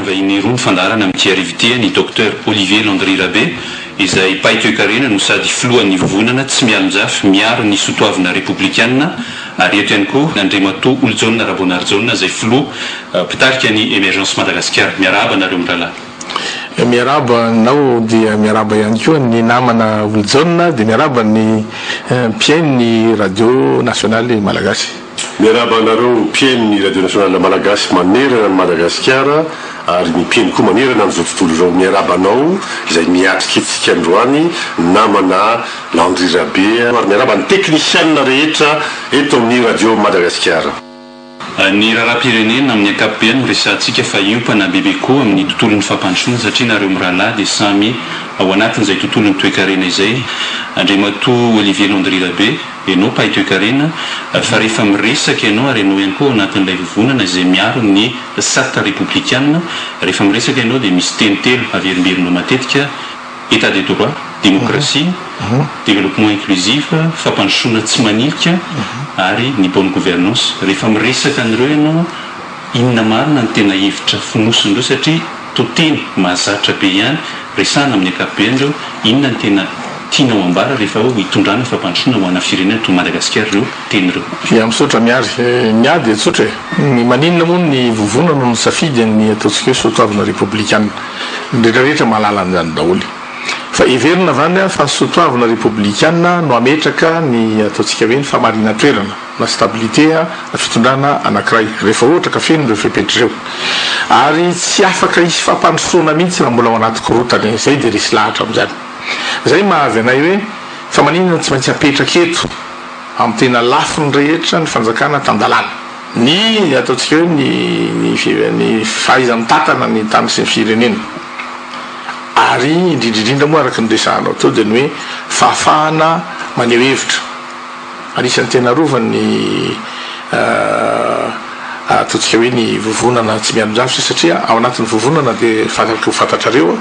vahiny roa ny fandarana amin'ity arivité ny docteur Olivier Landry Rabe izay pahy toe-karena no sady filohan'ny vovonana tsy mialonjafy miaro ny sotoavina républicaine ary eto ihany koa Andriamato Olonjaona Rabonarjaona izay filoha mpitarika ny émergence Madagasikara. Miarahaba nareo mirahalahy. Miaraba nao dia miaraba ihany koa ny namana Olonjaona dia miaraba ny mpiainy radio nationale malagasy. Miaraba nareo mpiainy radio nationale malagasy manerana ny Madagasikara ary ny mpiainy koa manerana amin'izao tontolo izao. Miaraba anao izay miatrika itsika androany namana Landry Rabe ary miaraba ny teknisianina rehetra eto amin'ny radio Madagasikara. Ny raharam-pirenena amin'ny ankapobeny resantsika fa iompana bebe koa amin'ny tontolon'ny fampandrosoana satria nareo mirahalahy dia samy ao anatin'izay tontolon'ny toe-karena izay. Andriamato Olivier Landry Rabe ianao pahy toe-karena fa rehefa miresaka ianao ary ianao ihany koa ao anatin'ilay vovonana izay miaro ny charte républicaine rehefa miresaka ianao dia misy teny telo averimberinao matetika: état de droit, démocratie, développement inclusif, fampandrosoana tsy manika ary ny bonne gouvernance. Rehefa miresaka an'ireo ianao inona marina ny tena hevitra fonosindreo satria toteny mahazatra be ihany resana amin'ny ankapobeny inona ny tena tianao ambara rehefa hoe hitondrana fampandrosoana ho ana firenena to Madagasikara ireo tenyreo. Ia misaotra ny ady tsotra ny maninona moa ny vovonana no safidy ny ataontsika hoe sotoavina républicaine rehetrarehetra mahalala an'izany daholo fa everina avany fa sotoavina républicaine no ametraka ny ataontsika hoe ny famarina toerana na stabilité na fitondrana anankiray rehefa ohatra ka feno ireo fepetr'ireo ary tsy afaka hisy fampandrosoana mihitsy raha mbola ao anaty korotana izay dia resy lahatra amin'izany. Zay mahavy anay hoe fa maninona tsy maintsy apetraka eto amin'ny tena lafiny rehetra ny fanjakana tandalana ny ataontsika hoe ny fahaizan'ny tatana ny tany sy ny firenena ary indrindrindrindra moa araka ny resahanao teo dia ny hoe fahafahana maneho hevitra anisan'ny tena rovan'ny ataontsika hoe ny vovonana tsy mialonjafy satria ao anatin'ny vovonana dia fatako fantatrareo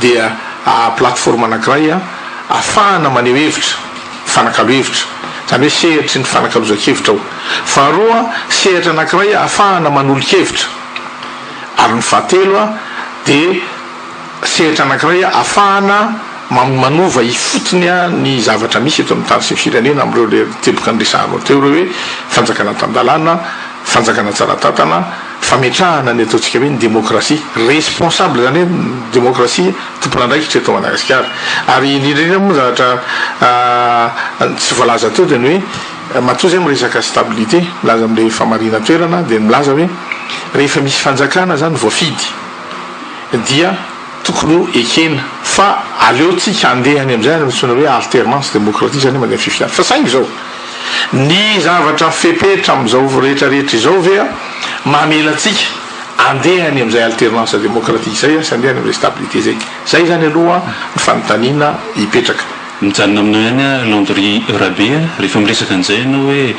dia plateforme anankiray ahafahana maneho hevitra fanakalo hevitra zany hoe sehatry ny fanakalozan-kevitra ao. Faharoa sehatra anankiray ahafahana manolo-kevitra ary ny fahatelo dia sehatra anankiray ahafahana manova ifotony ny zavatra misy eto amin'ny tany sy ny firenena amin'ireo le teboka ny resahanao teo ireo hoe fanjakana tandalana, fanjakana tsaratatana, fametrahana ny ataontsika hoe ny démocratie responsable zany hoe démocratie tompon'andraikitra eto Madagasikara. Ary indrindrindra moa zavatra tsy voalaza teo dia ny hoe matoa zay miresaka stabilité milaza amin'ilay famarina toerana dia milaza hoe rehefa misy fanjakana zany voafidy dia tokony ho ekena fa aleotsika andehany amin'izay mitsoina hoe alternance démocratique zany mandeha fifidiana fa saingy zao ny zavatra fepetra amin'izao rehetrarehetra izao ve mamelatsika andehany amin'izay alternance démocratique zay sy andehany amin'izay stabilité zay zany aloha ny fanontaniana hipetraka. Mijanona aminao ihany Landry Rabe rehefa miresaka an'izay ianao hoe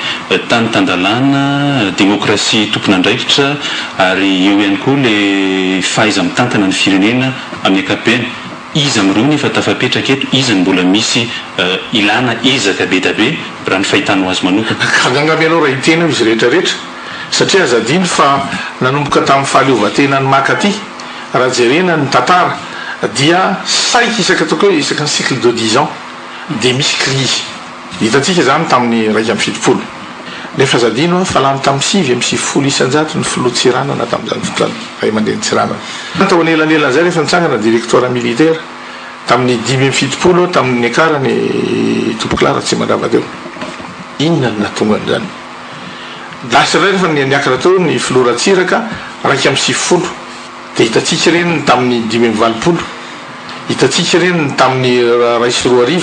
tany tandalana, démocratie tompon'andraikitra ary eo ihany koa le fahaiza mitantana ny firenena amin'ny ankapobeny. Iza amin'ireo nefa tafapetraka eto, iza ny mbola misy ilana ezaka be da be raha ny fahitanao azy manokana? Angangamy anao raha hitena izy rehetrarehetra satria azadiny fa nanomboka tamin'ny fahaleovan-tena ny makaty raha jerena ny tantara dia saika isaka ataoko hoe isaka ny cycle de 10 ans dia misy crise hitatsika zany tamin'ny raika amby fitopolo nefa zadino fa lany tamin'ny 5 isanjato ny filoha tsiranana tamin'izany fotoana ray mandeha ny tsiranana tao anelanelan'izay rehefa nitsangana directoire militaire tamin'ny 5 tamin'ny akarany tompoklara tsy mandravadeo inona ny natonga an'izany lasa ray rehefa niakatra teo ny filoha ratsiraka raika amby 90 dia hitatsika reny tamin'ny 5 hitatsika reny tamin'ny 2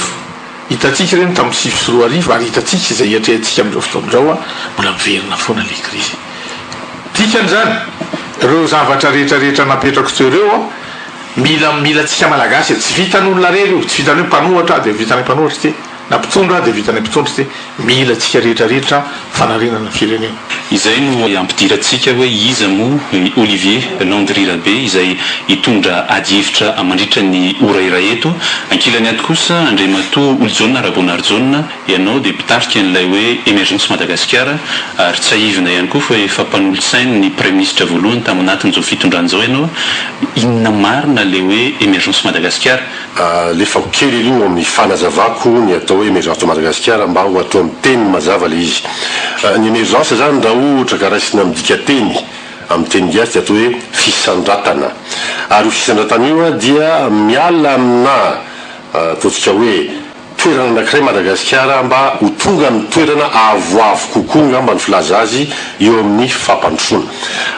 hitatsika reny tamin'ny 5 ary hitatsika izay hiatrehantsika amin'izao fotoan'izao mbola miverina foana le crise. Dikan'izany ireo zavatra rehetrarehetra napetrako teo ireo mila tsika malagasy tsy vitan'olona reny io tsy vitan'ny mpanohatra dia vitan'ny mpanohatra ty na mpitondra dia vitany mpitondra ty mila tsika rehetrarehetra fanarenana firenena izay no ampidirantsika hoe iza moa Olivier Landry Rabe izay hitondra adihevitra mandritra ny ora iray eto ankilany ato kosa Andriamatoa Oljaona Rabonarjona ianao dia mpitarika n'ilay hoe émergence Madagascar ary tsy ahivina ihany koa fa efa mpanolosainy ny premier ministre voalohany tamin'ny anatin'izao fitondran'izao ianao inona marina le hoe émergence Madagascar lefa kely io amin'ny fanazavako ny atao hoe émergence Madagascar mba ho atao amin'ny teny mazava le izy ny émergence zany raha ohatra ka raisina midika teny amin'ny teny gasy dia atao hoe fisandratana ary io fisandratana io dia miala amina ataontsika hoe toerana anankiray Madagascar mba ho tonga amin'ny toerana avoavo kokoa ngamba ny filaza azy eo amin'ny fampandrosoana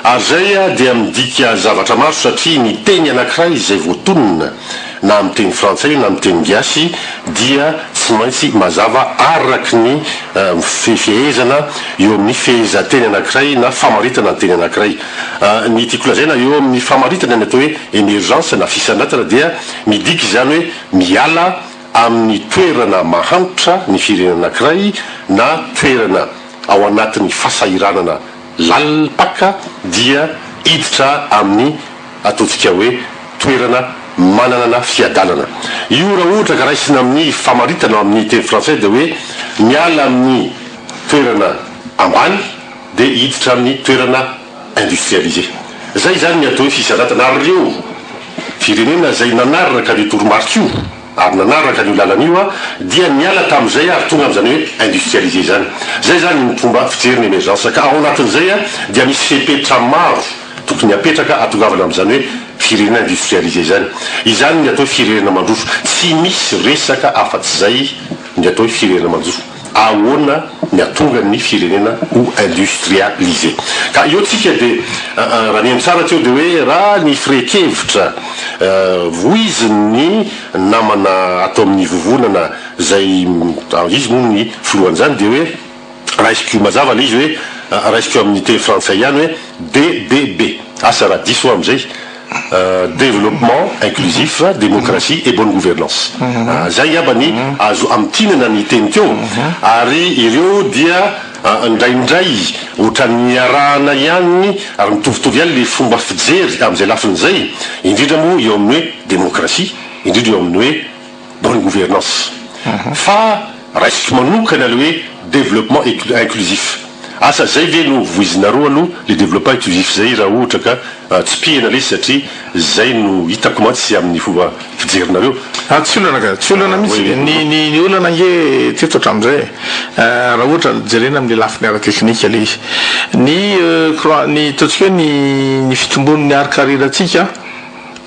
ary zay dia midika zavatra maro satria ny teny anankiray izay voatonona na amin'ny teny frantsay na amin'ny teny gasy dia tsy maintsy mazava araky ny fihezana eo amin'ny fihezan-teny anankiray na famaritana ny teny anankiray ny tiako lazaina eo amin'ny famaritana ny atao hoe émergence na fisandratana dia midika izany hoe miala amin'ny toerana mahantra ny firenena anankiray na toerana ao anatin'ny fasahiranana lalipaka dia hiditra amin'ny ataontsika hoe toerana manana fiadalana io raha ohatra ka raisina amin'ny famaritana amin'ny teny frantsay dia hoe miala amin'ny toerana ambany dia hiditra amin'ny toerana industrialisé zay zany ny atao hoe fisandratana ary reo firenena zay nanaraka ny toromarika io ary nanaraka ny lalana dia niala tamin'izay ary tonga amin'izany hoe industrialisé zany zay zany ny fomba fijeriny émergence ka ao anatin'izay dia misy fepetra maro tokony apetraka atongavana amin'izany hoe firenena industrialisé zany izany ny atao hoe firenena mandroso tsy misy resaka afa-tsy zay ny atao hoe firenena mandroso ahoana ny atonga ny firenena ho industrialisé ka eo tsika dia raha ny tsara teo dia hoe raha ny firekevitra voiziny namana atao amin'ny vovonana zay izy moa ny filohan'izany dia hoe raisiko mazava le izy hoe raisiko amin'ny teny frantsay ihany hoe DDB asa raha diso amin'izay développement inclusif, démocratie et bonne gouvernance. Zay abany azo amtinana ny teny teo ary ireo dia indraindray ohatran'ny arahana ihany ary mitovitovy ihany le fomba fijery amin'izay lafin'izay indrindra moa eo amin'ny hoe démocratie indrindra eo amin'ny hoe bonne gouvernance fa raisiko manokana le hoe développement inclusif asa zay ve no voizina roa aloha le développement inclusif zay raha ohatra ka tsy pihana le satria zay no hitako mantsy amin'ny fomba fijerinareo tsy olana mihitsy ny olana nge teto hatramin'izay raha ohatra jerena amin'ny lafiny ara-teknika le izy ny ataontsika hoe ny fitombon'ny arikarerantsika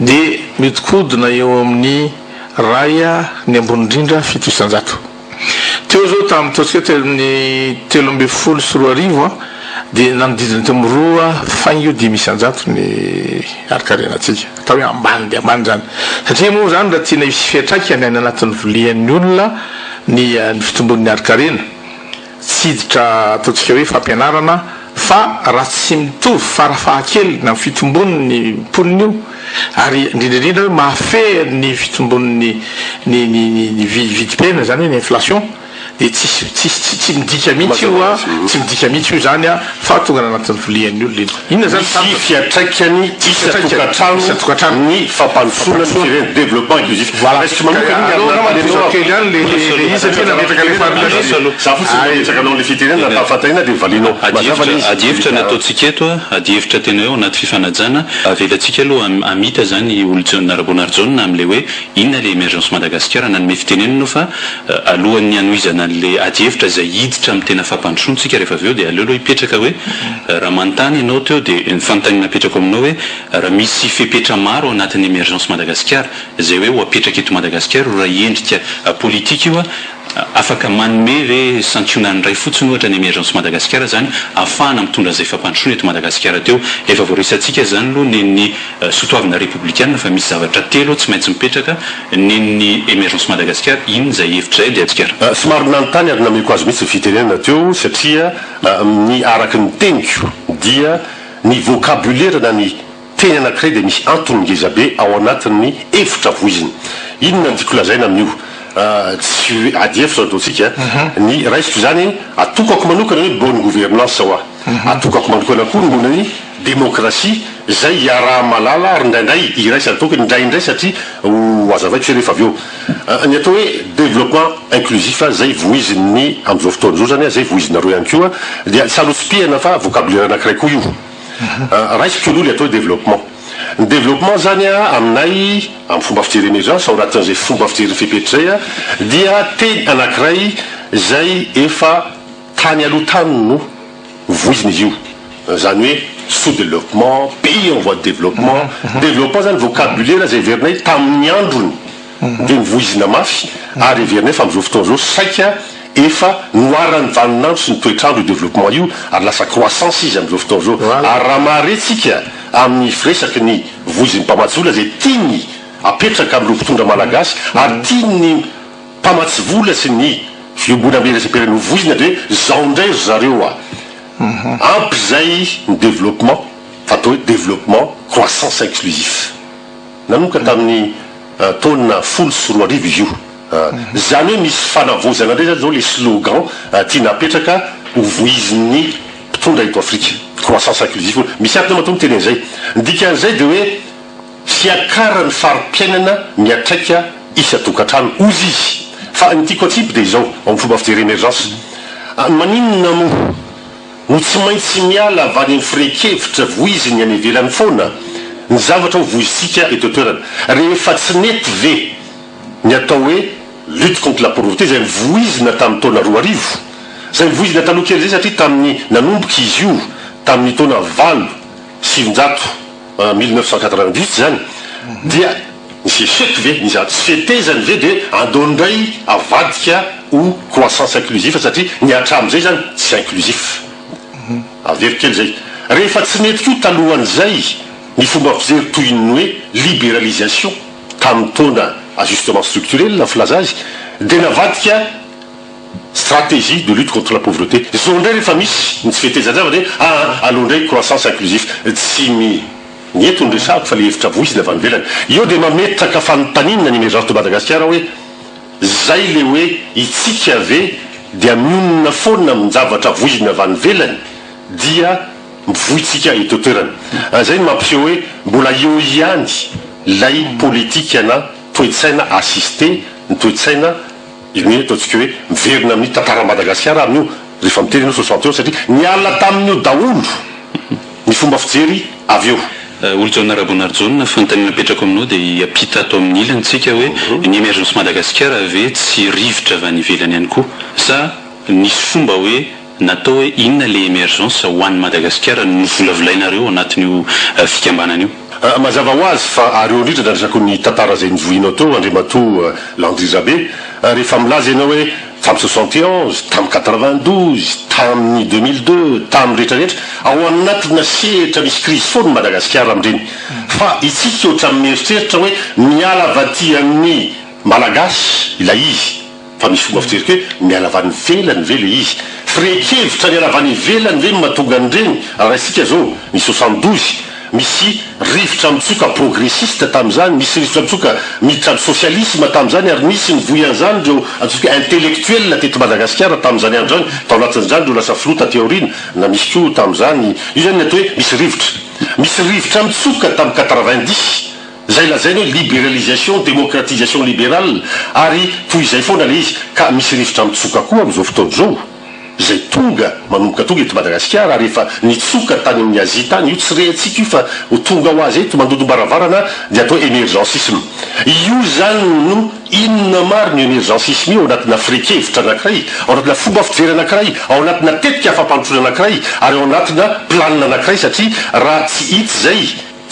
dia mitikodina eo amin'ny raya ny ambony indrindra fito isanjato teo zao tamin'ny ataontsika ny 340 dia nanodidina teo miroa faingo io 10 isanjato ny arikarenatsika atao hoe ambany dia ambany zany satria moa zany raha tiana hisy fiatraikany any anatin'ny volian'ny olona ny fitombon'ny arikarena tsy hiditra ataontsika hoe fampianarana fa raha tsy mitovy farafahakely na fitombon'ny mponiny io ary indrindraindrindra hoe mahafe ny fitombon'ny ny vidipena zany hoe ny inflation dia tsy midika mihitsy io tsy midika mihitsy io zany fa tonga anatin'ny volian'ny olona inona zany sy fiatraikany isatokatrano ny fampandrosoana ny développement inclusif kely any le satria nametraka lefametraka anao le fitenena tafatahina dia valinao adihevitra ny ataontsika eto adihevitra tena eo anaty fifanajana avelantsika aloha amita zany Oljaona Rabonarjona amin'le hoe inona le émergence Madagascar nanome fitenenana fa alohan'ny anoizana le adihevitra zay hiditra amin'ny tena fampandrosoantsika rehefa avy eo dia aleoloha hipetraka hoe raha manontany ianao teo dia ny fanontaniana apetrako aminao hoe raha misy fepetra maro anatin'ny émergence Madagascar zay hoe ho apetraka eto Madagascar raha endrika politika io afaka manome ve santionany ray fotsiny ohatra ny émergence Madagascar zany afahana mitondra zay fampandrosoana eto Madagascar teo efa voaresantsika zany aloha neny sotoavina républicaine fa misy zavatra telo tsy maintsy mipetraka neny émergence Madagascar iny zay hevitra zay dia atsikara somary nanontany ary nameko azy mihitsy fitenena teo satria ny araky ny teniko dia ny vocabulaire na ny teny anankiray dia misy antony ngeza be ao anatin'ny efitra voiziny inona ny tiako lazaina amin'io tsy adefitra ataotsika ny raisiko zany atokako manokana hoe bonne gouvernance ao atokako manokana koa nona ny démocratie zay iaraha malala ary indraindray iraisany tokony indraindray satria azavaiko se rehefa avy eo ny atao hoe développement inclusif zay voiziny am'izao fotoana zao zany zay voizinareo ihany koa dia salosipihana fa vocabulaire anankiray koa io raisiko aloha le atao hoe développement ny développement zany aminay amin'ny fomba fijery émergence ao anatin'izay fomba fijery fepetra zay dia teny anankiray zay efa tany aloha tany no voizina izy io zany hoe sous-développement pays en voie de développement développement zany vocabulaire zay verinay tamin'ny androny de nivoizina mafy ary verinay fa am'izao fotoana zao saika efa noarany vaninandro sy ny toetrandro développement io ary lasa croissance izy am'izao fotoana zao ary raha maharetsika amin'ny firesaky ny voiziny mpamatsy vola zay tiany apetraka amin'ny mpitondra malagasy ary tiany mpamatsy vola sy ny fiobona miresaperany voizina de zao ndray zareo ampy zay ny développement fa atao hoe développement croissance inclusif nanoka tamin'ny taona 10 izy io zany hoe misy fanavozana ndray zany zao le slogan tia napetraka ho voizin'ny mpitondra eto Afrika croissance inclusif misy ato matao miteny an'izay ndikan'izay de hoe fiakarany farim-piainana miatraika isa-tokantrano ozy izy fa ny tiako atsipy de izao amin'ny fomba fijery émergence maninona mo no tsy maintsy miala avy any amin'ny firekevitra voiziny any ivelany foana ny zavatra ho voizitsika eto toerana rehefa tsy nety ve ny atao hoe lutte contre la pauvreté zay mivoizina tamin'ny taona 2000 zay mivoizina taloha kely zay satria tamin'ny nanomboka izy io tamin'ny taona 1998 zany dia nisy échec ve nizato tsy fetezany ve de andondray avadika ho croissance inclusif satria ny atram'izay zany tsy inclusif avery kely zay rehefa tsy nety koa talohan'izay ny fomba fijery toy ny hoe libéralisation tamin'ny taona ajustement structurel la filaza azy de navadika stratégie de lutte contre la pauvreté zao ndray rehefa misy ny tsy fetezany zava de aloha ndray croissance inclusif tsy ny eto nyresako fa le hevitra voizina avy anivelany io de mametraka fanotaninana ny émergence de Madagascar hoe zay le hoe itsika ave dia mionona foana amin'ny zavatra voizina avy anivelany dia mivoitsika eto toerana zay ny mampiseho hoe mbola eo ihany lay politika na toetsaina assisté ny toetsaina iny ataontsika hoe miverina amin'ny tantara Madagascar amin'io rehefa miteny anao 61 satria niala tamin'io daholo ny fomba fijery avy eo olo-jaona Rabonarjona fanontaniana apetrako aminao dia apita ato amin'ny ilantsika hoe ny émergence Madagascar ave tsy rivotra avy any ivelany ihany koa sa nisy fomba hoe natao hoe inona le émergence ho an'ny Madagascar no volavolainareo anatin'io fikambanana io mazava ho azy fa areo indrindra na resako ny tantara zay nivoinao teo Andriamatoa Landry Zabe rehefa milaza ianao hoe tamin'ny 71 tamin'ny 92 tamin'ny 2002 tamin'ny rehetrarehetra ao anatina sehatra misy crise foana Madagascar amin'ireny fa itsika oatra mieritreritra hoe miala avaty amin'ny malagasy ilay izy fa misy fomba fijerika hoe miala avany velany ve le izy firekevitra ny ala avany velany ve mahatonga an'ireny raha isika zao ny 72 misy rivotra mitsoka progressiste tamin'izany misy rivotra mitsoka miditra socialisme tamin'izany ary nisy nivoian'izany reo atsoka intellectuel teto Madagascar tamin'izany andro zany tao anatin'izany reo lasa filota teorina na misy koa tamin'izany io zany ny atao hoe misy rivotra mitsoka tamin'ny 90 zay lazainy hoe libéralisation démocratisation libérale ary toy izay foana le izy ka misy rivotra mitsoka koa am'izao fotoana zao zay tonga manomboka tonga eto Madagascar ary efa nitsoka tany amin'ny Asie tany io tsy rehatsika io fa ho tonga ho azy eto mandodo-baravarana dia atao émergencisme io zany no inona maro ny émergencisme io ao anatina firekevitra anankiray ao anatina fomba fijery anankiray ao anatina tetika afampanotrona anankiray ary ao anatina planina anankiray satria raha tsy hity zay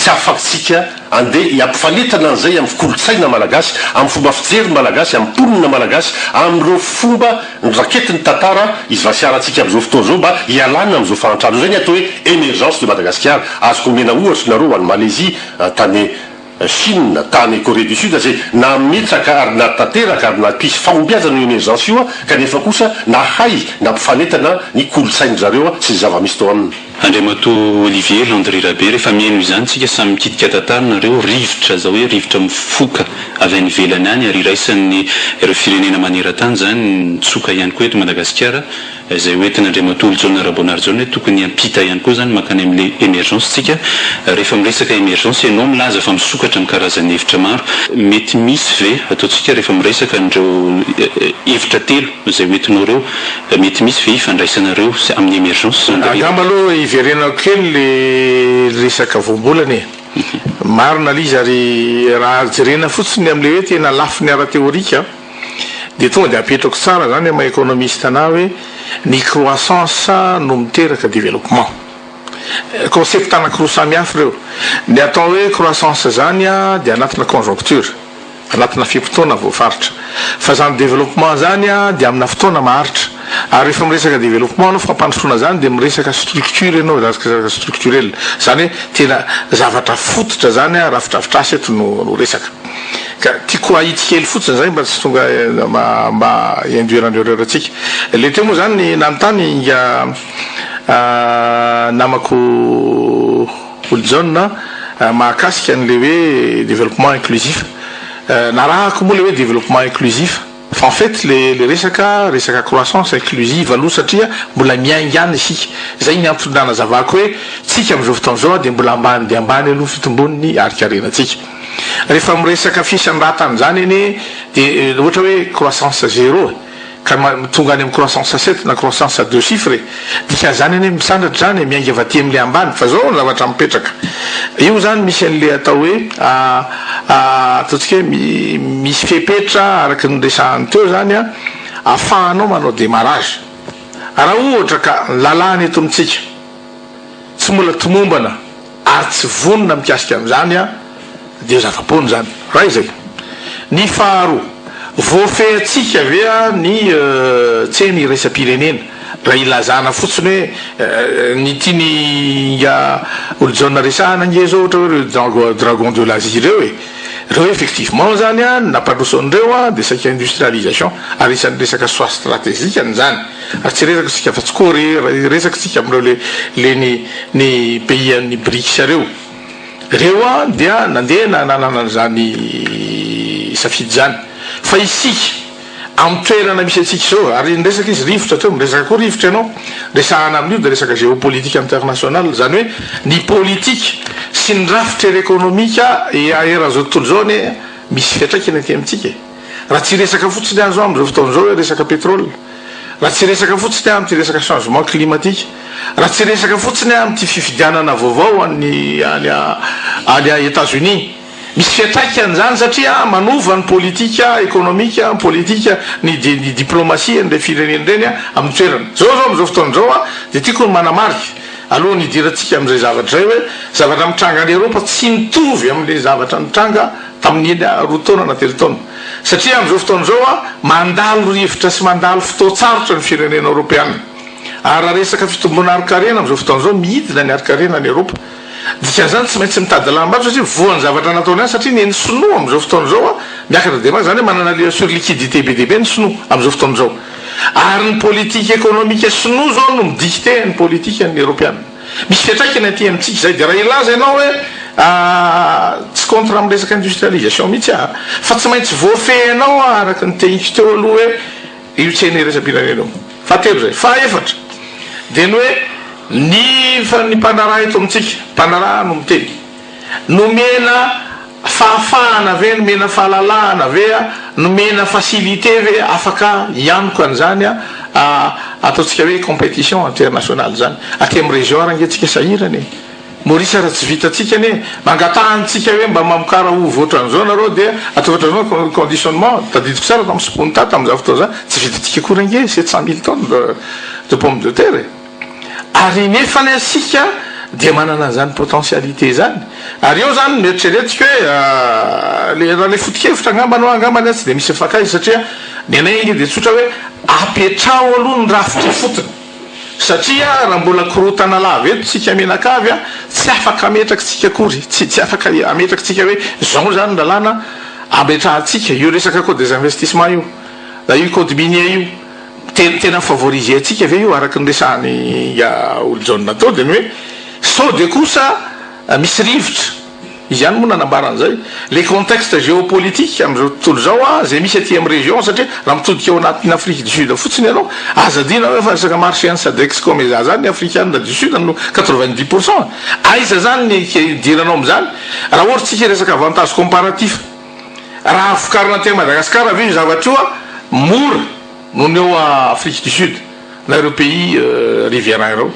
tsy afaksika andeha hiampifanetana an'izay amin'ny kolotsaina malagasy amin'ny fomba fijery malagasy amin'ny mponina malagasy amin'ireo fomba ny raketiny tantara izy vasiarantsika amin'izao fotoana zao mba hialana amin'izao fahantrano zay ny atao hoe émergence de Madagascar azoko mena ohatry nareo any Malaisie tany Chine tany Corée du Sud zay nametraka ary natanteraka ary napisy fahompiazana io emergence io kanefa kosa nahay nampifanetana ny kolotsainy zareo sy zava-misy tao aminy. Andriamato Olivier Landry Rabe rehefa mihaino izany tsika samy mikitika tantarnareo rivotra zao hoe rivotra mifoka avy any ivelany any ary iraisan'ny ireo firenena maneran-tany zany nitsoka ihany koa eto Madagasikara izay hoentin'Andriamato Olona Rabonarjona hoe tokony hampita ihany koa zany makany amin'le émergence tsika rehefa miresaka émergence ianao milaza fa misokatra amin'ny karazany hevitra maro mety misy ve ataontsika rehefa miresaka andreo hevitra telo izay hoentinao reo mety misy ve ifandraisanareo amin'ny émergence angamba aloha iverenako kely le resaka voambolana e marina lizy ary raha jerena fotsiny amin'le hoe tena lafiny ara-teorika dia tonga dia apetrako tsara zany ama économiste ana hoe ny croissance no miteraka développement concept anankiroa samihafa reo ny atao hoe croissance zany a dia anatina conjoncture anatina fimpotona voafaritra fa zany développement zany a dia amina fotoana maharitra ary rehefa miresaka développement anao fampandrosoana zany dia miresaka structure ianao zasaka structurel zany hoe tena zavatra fototra zany a rafitrafitrasy eto no resaka ka tiako ahity kely fotsiny zay mba tsy tonga mba induirandreo atsika le teo moa zany nanontany inga namako Olona mahakasika an'le hoe développement inclusif narahako moa le hoe développement inclusif fa en fait le resaka croissance inclusive aloha satria mbola miaingana isika zay ny antondana zavako hoe tsika am'izao fotoana zao dia mbola ambany dia ambany aloha fitomboniny arikarenatsika rehefa miresaka fisandratan zany eny dia ohatra hoe croissance zéro ka tonga any amin'ny croissance 7 na croissance à 2 chiffres dika zany eny misandratry zany miainga avaty amin'le ambany fa zao zavatra mipetraka io zany misy an'le atao hoe ataontsika hoe misy fepetra araky nyresahany teo zany a ahafahanao manao démarrage raha ohatra ka lalàna eto amitsika tsy mbola tomombana ary tsy vonona mikasika am'zany a dia zava-pony zany raha izay ny faharoa voafehatsika avea ny tseny resa-pirenena raha ilazana fotsiny hoe ny tiany nga Olona resahana nge zao ohatra hoe dragon de l'Asie reo reo effectivement zany a nampandrosoan'ireo a dia resaka industrialisation ary isan'ny resaka choix stratégique zany ary tsy resaka tsika fa tsy Corée resaka tsika am'ireo le ny pays an'ny BRICS reo a dia nandeha nanana zany safidy zany fa isika amin'ny toerana misy atsika zao ary niresaka izy rivotra teo miresaka koa rivotra ianao resahana amin'io dia resaka géopolitique internationale zany hoe ny politique sy ny rafitra économika eran'izao tontolo zao ne misy fiatraikany aty amintsika raha tsy resaka fotsiny any zao am'izao fotoana zao hoe resaka pétrole raha tsy resaka fotsiny amin'ty resaka changement climatique raha tsy resaka fotsiny amin'ty fifidianana vaovao any États-Unis misy fiatraikany zany satria manova ny politika économika politika ny diplomatie n'le fireneny reny amin'ny toerana zao am'izao fotoana zao a dia tiako ny manamariky aloha nidiratsika am'izay zavatra zay hoe zavatra mitranga any Eropa tsy mitovy amin'le zavatra mitranga tamin'ny roa taona na telo taona satria am'izao fotoana zao a mandalo rivotra sy mandalo fotoatsarotra ny firenena Europeana ary raha resaka fitombona arikarena am'izao fotoana zao midina ny arikarena ny Eropa dika zany tsy maintsy mitady lambato satria voany zavatra nataony any satria ny sinoa am'izao fotoana zao a miakatra dia zany hoe manana le sur liquidité be deaibe ny sinoa am'izao fotoana zao ary ny politique économique sinoa zao no midicté ny politique ny Europeana misy fiatraikany aty amintsika zay dia raha ilaza ianao hoe tsy contre amin'ny resaka industrialisation mihitsy fa tsy maintsy voafehinao araky ny tegniko teo aloha hoe io tseny resa-pirenenao fahatelo zay fahaefatra dia ny hoe ny mpanaraha eto amitsika mpanaraha no miteny nomena fahafahana ve nomena fahalalahana ve nomena facilité ve afaka ianoko an'izany ataontsika hoe compétition internationale zany aty amin'ny région rangatsika sahirany Maurice raha tsy vitatsika ne mangatahanytsika hoe mba mamokara ovo ohatran'izao nareo dia ataovatran'izao conditionnement tadidiko tsara tamin'ny Sponta tamin'izao fotoana zany tsy vitatsika korange 700 000 tonnes de pomme de terre ary nefa ny asika dia manana an'izany potentialité zany ary eo zany mieritreretika hoe raha le fotikevitra angambany tsy dia misy afaka izy satria ny anay dia tsotra hoe apetrao aloha ny rafitra fotony satria raha mbola korotana lava eto tsika menakavy a tsy afaka ametraky tsika akory tsy afaka ametraky tsika hoe zao zany lalàna ametrahantsika io resaka code des investissements io da io code minier io tena favoriser atsika ve io araky ny resahany olo jaune tao de ny hoe sao de kosa misy rivotra izy ihany moa nanambaran'izay les contextes géopolitiques am'izao tontolo zao a zay misy aty amin'ny région satria raha mitodika ao anatin'ny Afrique du Sud fotsiny ianao azadina hoe fa resaka marché any SADC comme za zany ny africaine du Sud no 90%. Aiza zany ny diranao am'zany raha ohatra tsika resaka avantage comparatif raha afokarina ty Madagascar avy io zavatra io a mora noho ny eo a Afrique du Sud na ireo pays riverains ireo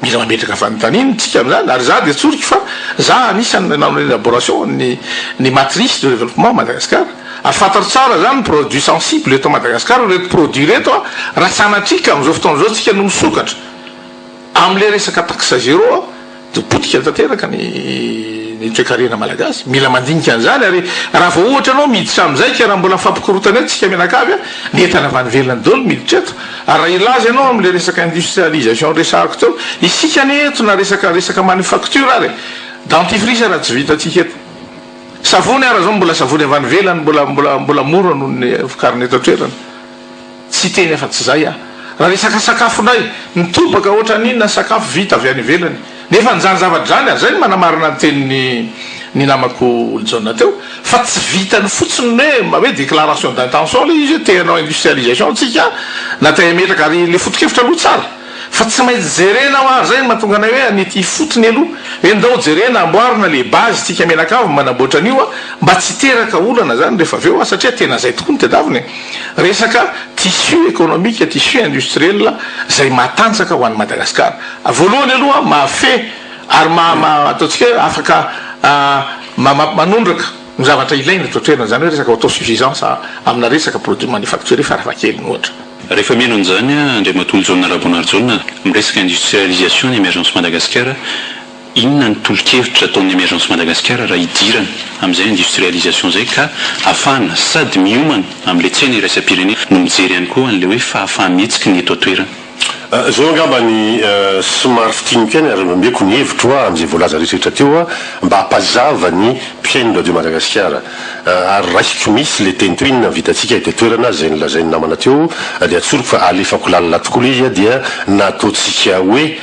mila mametraka fanotaniny tsika am'zany ary za de tsoriky fa za anisany nanao élaboration ny matrice de développement Madagascar ary fantaro tsara zany produit sensible eto Madagascar reto produit reto a raha sanatrika am'izao fotoana zao tsika no misokatra am'le resaka taxe zéro a de potika tanteraka ny toekarena malagasy mila mandinika an'izany ary raha vao ohatra anao miditra am'izay ka raha mbola fampikorotana eto tsika menakavy a ny entana avy any velona dolo miditra eto ary raha ilazy ianao am'le resaka industrialisation resahako teo isika ny eto na resaka manufacture ary dentifrice raha tsy vitatsika eto savony ara zao mbola savony avy any velany mbola mora noho ny fikariny eto toerana tsy teny efa tsy zay a raha resaka sakafonay mitobaka ohatra n'inona sakafo vita avy any velany nefa nyzany zavatra zany ary zay ny manamarina ny tenin'ny namako olo jaune teo fa tsy vitany fotsiny hoe déclaration d'intention le izy te hanao industrialisation tsika na te metraka ary le fotokevitra aloha tsara fa tsy maintsy jerena ho ary zay ny mahatonga anay hoe anety fotony aloha hoe ndao jerena amboarina le base tsika menakavy manamboatra an'io a mba tsy teraka olana zany rehefa aveo a satria tena zay tokoa ny tedaviny resaka tissu économique tissu industriel zay matanjaka ho an'ny Madagascar voalohany aloha mafe ary ataotsika hoe afaka manondraka ny zavatra ilaina totoerana zany hoe resaka autosuffisance amina resaka produit manufacturé farafakeliny ohatra rehefa mihaino an'izany andriamatolo jaune rabonarjaune miresaka industrialisation ny émergence Madagascar inona ny tolo-kevitra ataon'ny émergence Madagascar raha idirana amin'izay industrialisation zay ka afahana sady miomana amin'le tsena iraisam-pirenena no mijery ihany koa an'le hoe fahafahamihetsika ny eto atoerana zao angamba ny somary fitinika any ary mambeko ny hevitro a am'izay voalaza rehetrrehetra teo a mba hampazava ny mpiaino radio Madagascar ary raisiko misy le tenitoinina vitatsika eto toerana zay nylazainy namana teo de atsoriko fa alefako lalina tokoa izy a dia nataotsika hoe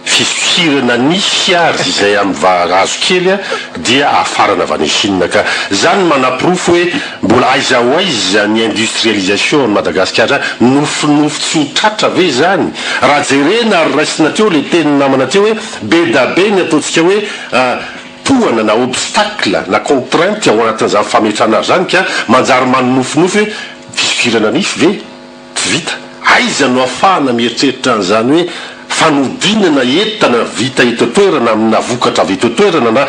fisokirana ny fiary zay amy azo kely a dia afarana avy any Chine ka zany manaprofo hoe mbola aiza ho aiza ny industrialisation Madagascar zany nofinofo tsy ho tratra ve zany raha jerena ary raisina teo le teny namana teo hoe be da be ny ataotsika hoe tohana na obstacle na contrainte ao anatin'izany fametrana zany ka manjary manonofinofo hoe fisokirana nify ve tsy vita aiza no afahana mieritreritra an'izany hoe fanodinana entana vita eto toerana amina vokatra avy eto toerana na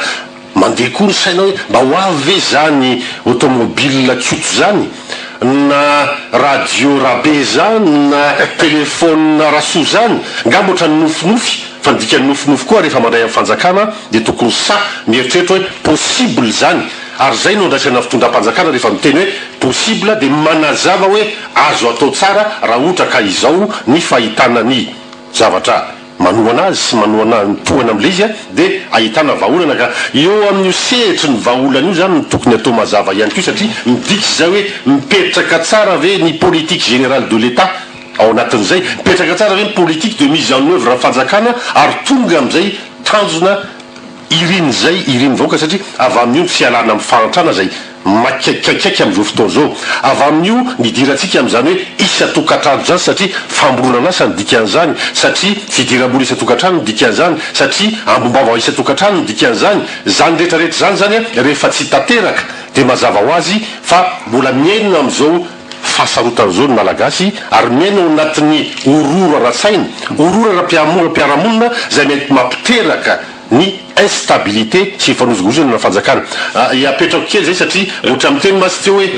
mandeha koa ny sainao hoe mba ho avy ve zany automobile tsoto zany na radio rabe zany na telefone rasoa zany ngamba oatra ny nofinofy fa ndika ny nofinofy koa rehefa mandray amin'ny fanjakana de tokony sa mieritreritra hoe possible zany ary zay no andraisana fitondram-panjakana rehefa miteny hoe possible de manazava hoe azo atao tsara raha ohatra ka izao ny fahitana ny zavatra manoana azy sy manoana tohana am'le izy a de ahitana vahaolana ka eo amin'io sehetry ny vahaolana io zany ny tokony atao mazava ihany ko satria midikitsy zay hoe mipetraka tsara ve ny politique générale de l'État ao anatin'izay mipetraka tsara ve ny politique de mise en œuvre fanjakana ary tonga am'izay tanjona iriny vahoaka satria avy amin'io ny fialana amin'ny fahantrana zay makaikaiky am'izao fotoana zao avy amin'io nidirantsika am'izany hoe isa-tokantrano zany satria famboronana asa ny dikan'izany satria fidiram-bola isa-tokantrano ny dikan'izany satria ambombava isa-tokantrano ny dikan'izany zany rehetrarehetra zany a rehefa tsy tanteraka de mazava ho azy fa mbola miainona am'izao fahasarotan' zao ny malagasy ary miaina ao anatin'ny orora ra-tsaina orora ra-piaramonina zay mety mampiteraka ny instabilité sy fanozogozana na fanjakana iapetrako kely zay satria ohatra miteny masy teo hoe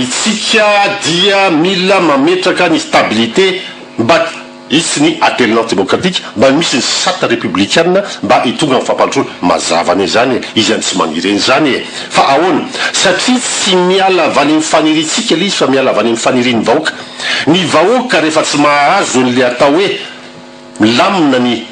itsika dia mila mametraka ny stabilité mba isy ny alternance démocratique mba misy ny sata républicaine mba hitonga amin'ny fampandrosoana mazavany zany izy any tsy manireny zany fa ahoana satria tsy miala avy any mifaniritsika le izy fa miala avy any mifaniriny vahoaka ny vahoaka rehefa tsy mahazo n'le atao hoe milamina ny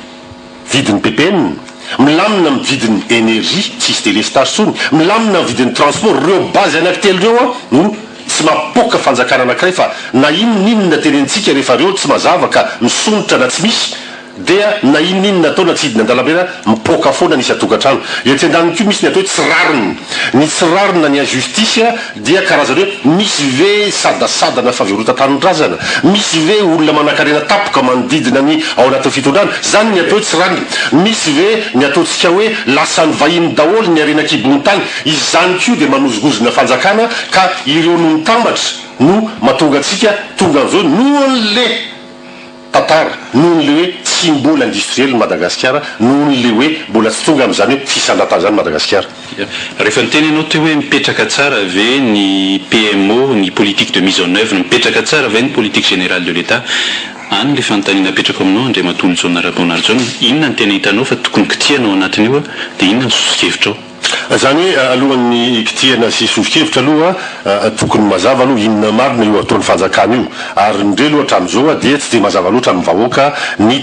vidin'ny ppn, milamina ny vidin'ny énergie tsisy délestage tsony, milamina ny vidin'ny transport. Reo bazy anankitelo reo no tsy mapoka fanjakana anankiray fa na inoninona tenentsika rehefa reo tsy mazava ka misonitra na tsy misy dia na inoninona ataona tsy hidina an-dalabena mipoka foana nisy atokantrano. Etsy an-daniny ko misy ny atao hoe tsirariny. Ny tsirarina ny ajustisia dia karazany hoe misy ve sadasadana faverotan-tanindrazana, misy ve olona manan-karena tapoka manodidina ny ao anatin'ny fitondrana, zany ny atao hoe tsirariny. Misy ve ny ataontsika hoe lasan'ny vahiny daholo ny arenan-kibony tany, izany ko dia manozogozona fanjakana ka ireo no mitambatra no mahatonga antsika tonga am'izao nohon'le tatara, nohon'le hoe tsy mbola industriel Madagasikara, nohon'le hoe mbola tsy tonga amin'izany hoe fisandratan zany Madagasikara. Rehefa niteny ianao teo hoe mipetraka tsara ve ny PMO, ny politique de mise en œuvre, mipetraka tsara ve ny politique générale de l'État, any le fanontaniana apetraka aminao André Matolo Rabeonarjona, inona ny tena hitanao fa tokony kitianao anatin'io a, dia inona ny sosokevitra ao? Zany hoe alohan'ny kitiana sy sosokevitra aloha tokony mazava aloha inona marina io ataon'ny fanjakana io, ary ndre loatra amin'izao dia tsy dia mazava loatra amin'ny vahoaka ny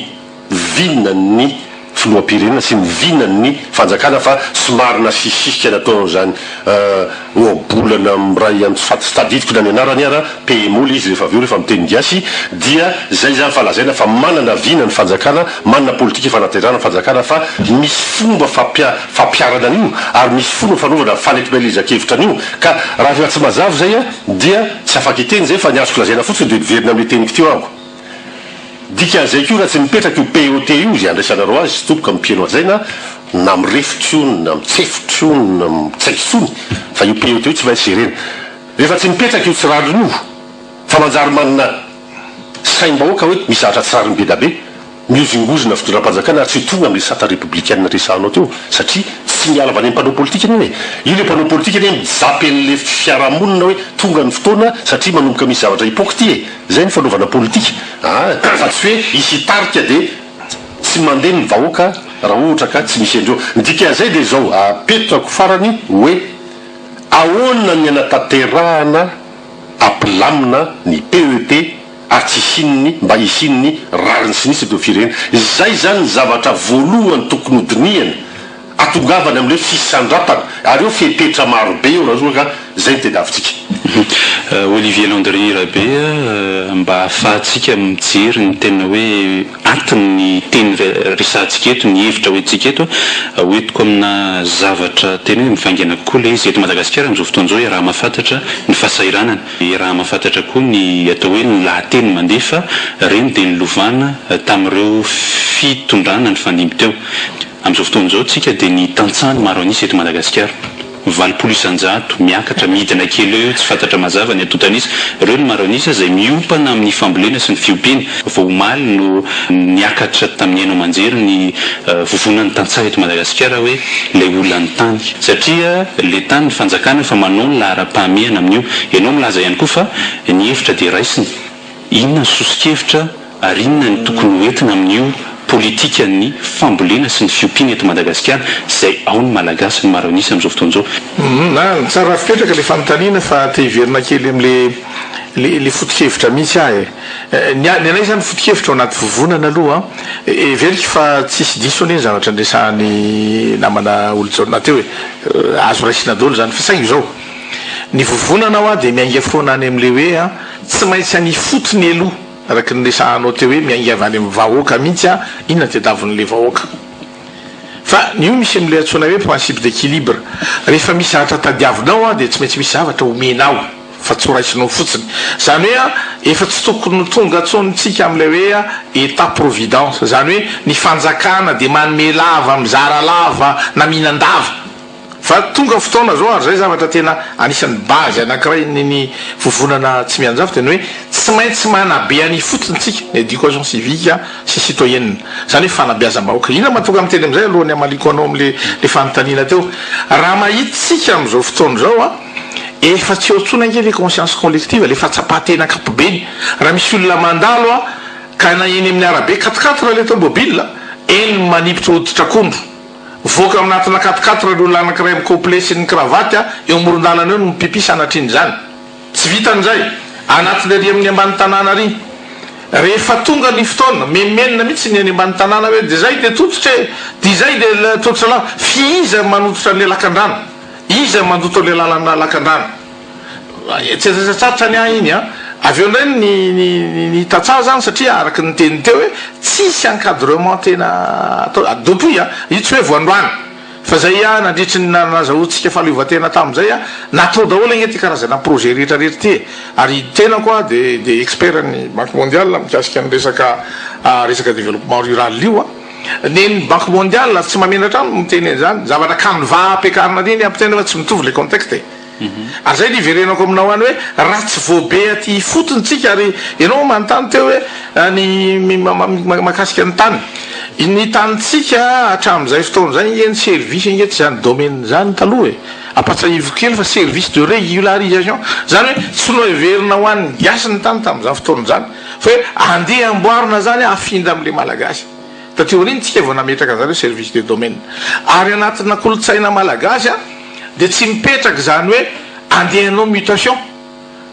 vinany filoham-pirenena sy ny vinany fanjakana fa somarina sisisika natao zany oabolana miray amin'ny tadidiko na ny anarany ara PMO le izy rehefa aveo rehefa miteny gasy dia zay zany falazaina fa manana vinany fanjakana, manana politika fanaterana fanjakana fa misy fomba fampiarana an'io ary misy fomba fanaovana fanetimelizan-kevitran'io ka raha efa tsy mazava zay dia tsy afaka iteny zay fa ny azoko lazaina fotsiny de verina amin'ny teniko teo ako. Dikan'izay koa raha tsy mipetraka io POT io zay andraisanareo azy sy tomboka mipieno azaina na mirefitra io na mitsefitra io na mitsaitsony fa io POT io tsy maintsy jerena. Rehefa tsy mipetraka io tsirariny io fa manjary manana saim-bahoaka hoe misy zavatra tsirariny be da be miozingozona fitondram-panjakana ary tsy tonga amin'ny sata républicaine resanao teo satria tsy miala avy any mpanao politika iny io le mpanao politika iny mizapy an'le fiarahamonina hoe tonga ny fotoana satria manomboka misy zavatra hypocrite zay ny fanaovana politika fa tsy hoe hisy hitarika dia tsy mandeha ny vahoaka raha ohatra ka tsy misy andreo. Ny dikan'izay dia zao apetrako farany hoe ahoana ny anatanterahana ampilamina ny PET ary tsy isininy mba isininy rariny sy nisy teo firenena. Zay zany ny zavatra voalohany tokony hodiniana atongavany amin'le fisandratana ary eo fepetra marobe eo raha ohatra ka zay ny tedavitsika. Olivier Landry Rabe, mba ahafahantsika mijery ny tena hoe antony ny teny resantsika eto, ny hevitra hoentsika eto, hoentiko amina zavatra tena hoe mivaingana kokoa le izy eto Madagasikara amin'izao fotoan'izao hoe raha mahafantatra ny fahasahiranana, raha mahafantatra koa ny atao hoe ny lahateny mandefa reny dia ny lovana tamin'ireo fitondrana ny fandimby teo. Amin'izao fotoan'izao tsika dia ny tantsany maro anisy eto Madagasikara, 80% miakatra midina kely eo tsy fantatra mazava ny atotanisy, ireo ny maro anisy izay miopana amin'ny fambolena sy ny fiompiana. Vao omaly no niakatra tamin'ny haino aman-jery ny vovonan'ny tantsaha eto Madagasikara hoe ilay olona ny tany, satria le tany ny fanjakana fa manao ny lahara-pahamehana amin'io. Ianao milaza ihany koa fa ny hevitra dia raisiny, inona ny sosokevitra ary inona ny tokony hoentina amin'io politika ny fambolena sy ny fiompiana eto Madagasikara zay ao ny malagasy ny maro anisy amin'izao fotoan'izao. Tsara fipetraka le fanontaniana fa te hiverina kely am'le foto-kevitra mihitsy ny anay zany foto-kevitra ao anaty vovonana aloha everika fa tsisy diso anie zavatra andresahany namana olo-jaona teo hoe azo raisina daholo zany fa saingy zao ny vovonana ao dia miainga foana any am'le hoe tsy maintsy any fotony aloha araky ny resahanao teo hoe miaingavy any amin'ny vahoaka mihitsy inona tediavin'le vahoaka fa nio misy am'le atsona hoe principe d'équilibre. Rehefa misy zavatra tadiavinao dia tsy maintsy misy zavatra omenao fa tsy horaisinao fotsiny. Zany hoe efa tsy tokony tonga tsonytsika am'lay hoe état providence, zany hoe ny fanjakana dia manome lava mizara lava na mihinan-dava fa tonga fotoana zao ary zay zavatra tena anisan'ny base anankiray ny vovonana tsy mianjava tena hoe tsy maintsy manabe any fotsiny tsika ny éducation civique sy citoyenne, zany hoe fanabeazam-bahoaka. Inona mahatonga miteny am'izay alohan'ny amaliko anao am'le fanontaniana teo, raha mahitsika am'izao fotoana zao efa tsy otsona nke le conscience collective le fatsapahatena kapobeny. Raha misy olona mandalo ka na eny amin'ny arabe 4x4 le tomobile eny manipitra hoditra akondro voaka aminatina 4x4 olona anankiray mikople sy ny kravaty eo amoron-dalana eo no mipipisa anatriny zany tsy vitan'izay anatin'ny ary amin'ny ambany tanàna ary rehefa tonga ny fotoana memenina mihitsy ny any ambany tanàna hoe de zay de tototra de zay de tototra la iza manototra le lakan-drano iza mandoto le lalana lakan-drano tsatratra ny iny a avy eo ndray ny tatsaha zany satria araky ny teniny teo hoe tsisy encadrement tena depuis a io tsy hoe voandroany fa zay a nandritry nazahotsika fahaleovatena tamizay a natao daholo agny ty karazana projet rehetrarehetra ty ary tena koa de expert ny banque mondiale mikasika ny resaka développement rural io a neny banque mondiale tsy mamenatra miteny zany zavatra canevas ampiakarina reny ampitena fa tsy mitovy le contexte ary zay niverenako aminao any hoe raha tsy voabe aty fotony tsika ary ianao manontany teo hoe ny makasika ny tany ny tanitsika hatramizay fotoana zany eny service ingety zany domaine zany taloha apatsaivo kely fa service de régularisation zany hoe tsy no everina ho an'ny gasy ny tany tamizany fotoana zany fa hoe andeha amboarina zany afindra am'le malagasy tateoriny tsika vao nametraka an'zany hoe service de domaine ary anatina kolotsaina malagasy a de tsy mipetraky zany hoe andehanao mutation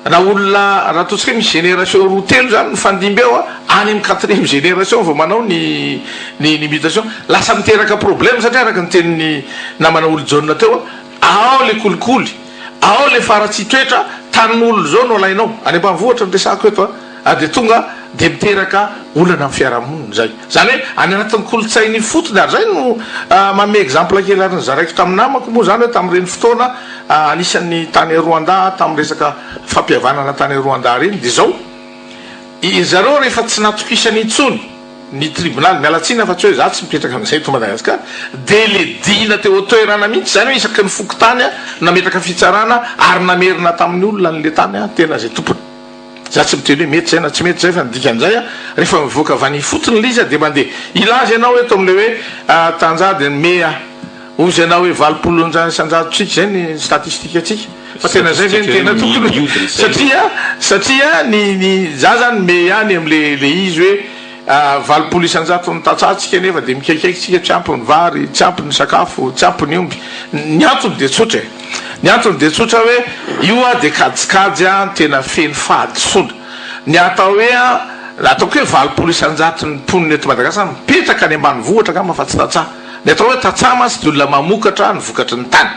na olona raha totsika hoe misy génération roa telo zany mifandimby eo a any amy 4e génération vao manao ny mutation lasa miteraka problème satria araka ny teniny namana olo jaune teo ao le kolikoly ao le faratsy toetra tanin'olo zao no alainao any ambanivohatra ny resako eto de tonga de miteraka olana amin'ny fiarahamonina zay zany hoe any anatin'ny kolotsainy fotony ary zay no mame exemple kely ary ny zaraiky tamin'ny namako moa zany hoe tam'ireny fotoana anisan'ny tany Rwanda tamin'ny resaka fampihavanana tany Rwanda reny de zao zareo rehefa tsy natokisany intsony ny tribunal mialatsina fa tsy hoe za tsy mipetraka am'izay to Madagasikara de le dina teo toerana mihitsy zany hoe isaky ny fokotany nametraka fitsarana ary namerina tamin'ny olona n'le tany tena zay tompony za tsy miteny hoe mety zay na tsy mety zay fa nidikan'izay rehefa mivoaka avany fotony liza de mandeha ilazy ianao hoe tom'le hoe tanjady mea ozy ianao hoe 20 tsika zay ny statistique atsika fa tena zay zay ny tena tokony satria ny za zany me ihany am'le izy hoe 20 ny tatsatsika nefa de mikaikaiky tsika tsy ampy ny vary tsy ampy ny sakafo tsy ampy ny omby ny antony de tsotra ny antony de tsotra hoe io a de kajikajy a tena feny fahadisona ny atao hoe ataoko hoe 20 ny mponiny eto Madagasikara mipetraka any ambany vohatra ka mafa tsy tatsaha ny atao hoe tatsaha masy de olona mamokatra ny vokatry ny tany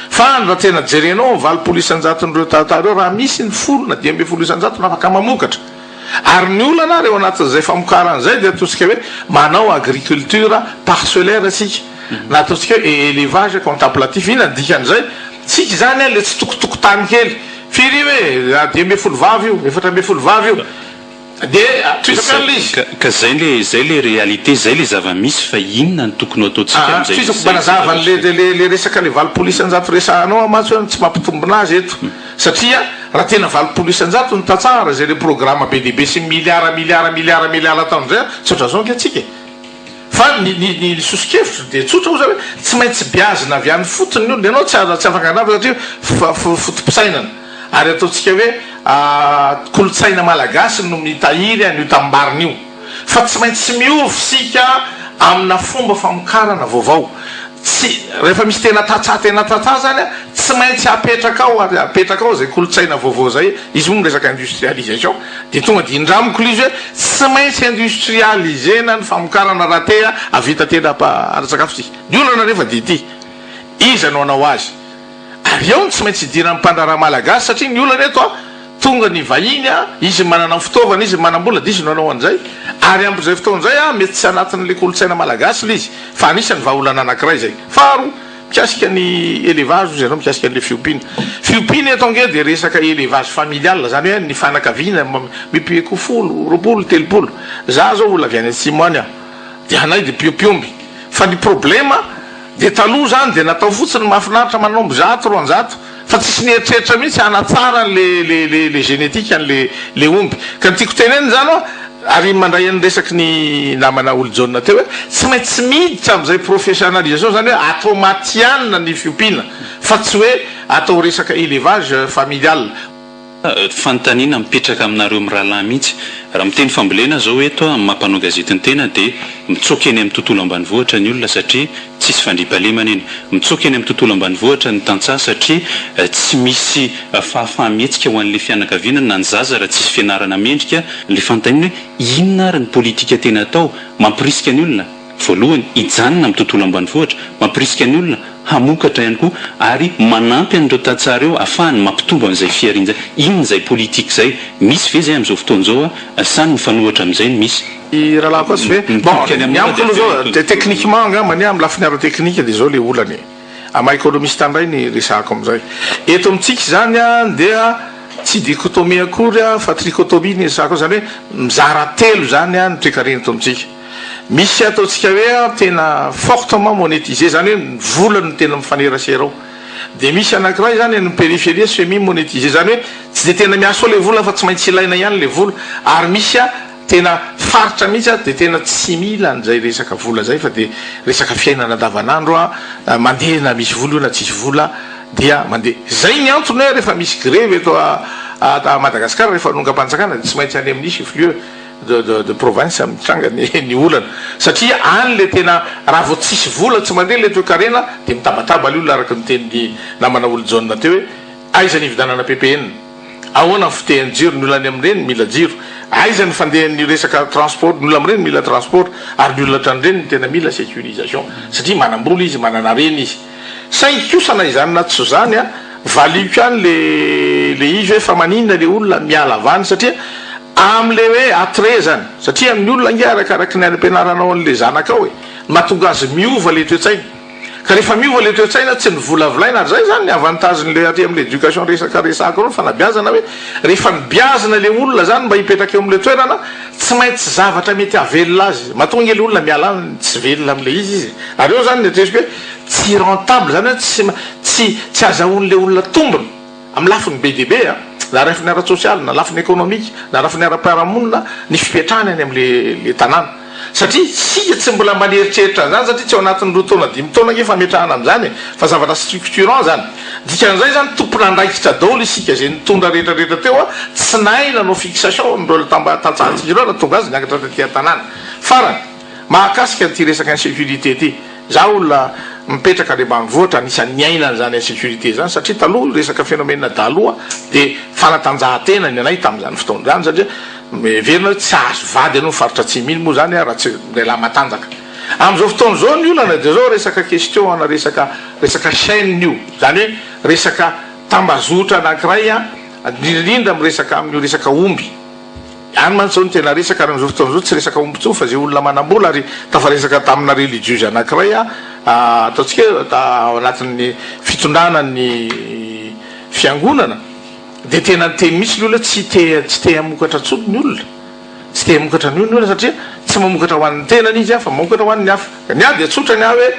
fa raha tena jerenao 20 nyreo tatareo raha misy ny 10 na 12 nafaka mamokatra ary ny olana reo anatin'izay famokaran'izay de ataotsika hoe manao agriculture parcellaire asika na ataotsika hoe élevage contemplatif ina dikan'izay tsika zany le tsy tokotokotany kely firy hoe 12 io 14 io de ka zay le réalité zay le zava-misy fa inona ny tokony ataotsika am'zay manazava le resaka le 20 resahanao amatsy hoe tsy mampitombona azy eto satria raha tena 20 ny tatsara zay le programme be dehibe sy milliard taon'izay tsy ohatrazao nke atsika fa ny sosikevitro de tsotra o zay hoe tsy maintsy biazina avy any fotony olo de anao tsy afaka anavy satria fotom-pisainana ary ataotsika hoe kolotsaina malagasy no mitahiry an'io tambarina io fa tsy maintsy miovy sika amina fomba famokarana vaovao tsy rehefa misy tena tatsaha zany tsy maintsy apetraka ao zay kolotsaina vaovao zay izy moa resaka industrialisation de tonga de indramiko lizy hoe tsy maintsy industrialisena ny famokarana raha tea avita tena ara-sakafo sika ny olana rehefa de ty iza no anao azy ary eo ny tsy maintsy idina ny mpandraraha malagasy satria ny olana eto tonga ny vahiny izy manana fitaovana izy manam-bola de izy no anao an'izay ary amp'izay fotoan'izay mety tsy anatin'le kolotsaina malagasy le izy fa anisany vahaolana anankiray zay faro mikasika ny élevage ozy anao mikasika an'le fiopiny eto ange de resaka élevage familial zany hoe ny fanakaviana mipieko 10 za zao ola avy any atsimoany de anay de piopiomby fa ny problema de taloha zany de natao fotsiny mahafinaritra manomby 100 fa tsisy nieritreritra mihitsy anatsara le génétique an'le omby ka nytiako teneny zany ary mandray any resaky ny namana olo jaune teo hoe tsy maintsy miditra am'izay professionnalisation zany hoe atao matianina ny fiopina fa tsy hoe atao resaka élevage familial fanontaniana mipetraka aminareo amin'ny rahalahy mihitsy raha miteny fambolena zao eto amin'ny mampanao gazety ny tena dia mitsoka eny amin'ny tontolo ambanivohitra ny olona satria tsisy fandriampahalemana eny, mitsoka eny amin'ny tontolo ambanivohitra ny tantsaha satria tsy misy fahafahamihetsika ho an'le fianakaviana na ny zaza raha tsisy fianarana mendrika. Le fanontaniana hoe inona ary ny politika tena atao mampirisika ny olona, voalohany hijanona amin'ny tontolo ambanivohitra, mampirisika ny olona hamokatra ihany koa ary manampy an'ireo tantsara eo ahafahany mampitombo an'izay fiariana zay. Inona zay politika zay misy ve zay amin'izao fotoana zao sa ny mifanohatra amin'izay ny misy rahalahy koa sy ve miamiko zao techniquement angambany amin'ny lafiny ara-teknika dia zao le olany ama économiste ndray ny resahako amin'izay eto amintsika zany a dia tsy dichotomie akory a fa trichotomie ny resahako zany hoe mizara telo zany a ny toekarena eto amintsika. Misy ataontsika hoe tena fortement monétisé zany hoe ny volany tena mifanerasera ao, dia misy anankiray zany ny périphérie semi monétisé zany hoe tsy dia tena miaso ao le vola fa tsy maintsy ilaina ihany le vola, ary misy a tena faritra mihitsy a dia tena tsy mila an'izay resaka vola zay fa dia resaka fiainana andavanandro a mandeha na misy vola io na tsisy vola dia mandeha. Zay ny antony hoe rehefa misy grève eto a Madagasikara rehefa nonga-panjakana dia tsy maintsy any amin'ny chef-lieu de province mitranga ny olana satria any le tena raha vao tsisy vola tsy mandeha le toekarena dia mitabataba le olona araka ny tenyny namana olo jaune teo hoe aiza ny ividanana PPN, ahoana ny fitehan'ny jiro, ny olona any amin'ireny mila jiro, aiza ny fandehan'ny resaka transport, ny olona amin'ireny mila transport, ary ny olona tran'ireny ny tena mila sécurisation satria manambola izy manana reny izy. Saingy kosana izany na tsy zany a valiko any le izy hoe fa maninona le olona miala avany satria am'le hoe atre zany satria amin'ny olona nge arakaraky ny any-ampianaranao an'le zanaka ao e mahatonga azy miova le toetsaina, ka rehefa miova le toetsaina tsy ny vola vilaina ary zay zany ny avantagen'le atỳ amin'le éducation resaka resaka reo fanabiazana hoe rehefa nibiazana le olona zany mba hipetraka eo amin'le toerana tsy maintsy zavatra mety avelona azy mahatonga le olona miala any tsy velona amin'le izy ary eo zany netresiko hoe tsy rentable zany hoe tsy azahoan'le olona tombony amin'ny lafiny be dia be a na rafiny ara-sosialy na lafiny économique na rafiny ara-piarahamonina ny fipetrahany any amin'le tanàna satria sika tsy mbola maneritreritra zany satria tsy ao anatin'ny roa taona 5 taona nge fametrahana amin'izany fa zavatra structurant zany dikan'izay zany tomponandraikitra daholo isika zay nitondra rehetrarehetra teo a tsy nahay nanao fixation nireo tantsahantsika ireo na tonga azy niakatra taty an-tanàna farany mahakasika nyty resaka insécurité ty za olona mipetraka le ambanivohitra anisan'ny niainana zany insécurité zany satria taloha resaka phénomène daloha dia fanatanjahantena ny anay tamin'izany fotoana zany satria verina hoe tsy azo vady anao mifaritra tsy mily moa zany raha tsy lehilahy matanjaka amin'izao fotoana zao ny olana dia zao resaka question ana resaka chaîne io zany hoe resaka tambazotra anankiray a indrindra amin'io resaka omby any mantsao ny tena resaka ary amin'izao fotoana zao tsy resaka omby tso fa zay olona manambola ary tafa resaka tamina religieuse anankiray a ataontsika ao anatin'ny fitondrana ny fiangonana dia tena nyteny misy ny olona tsy te hamokatra tsony ny olona tsy te hamokatra ny olona satria tsy mamokatra ho an'ny tenany izy a fa mamokatra ho an'ny hafa ny a dia tsotra ny a hoe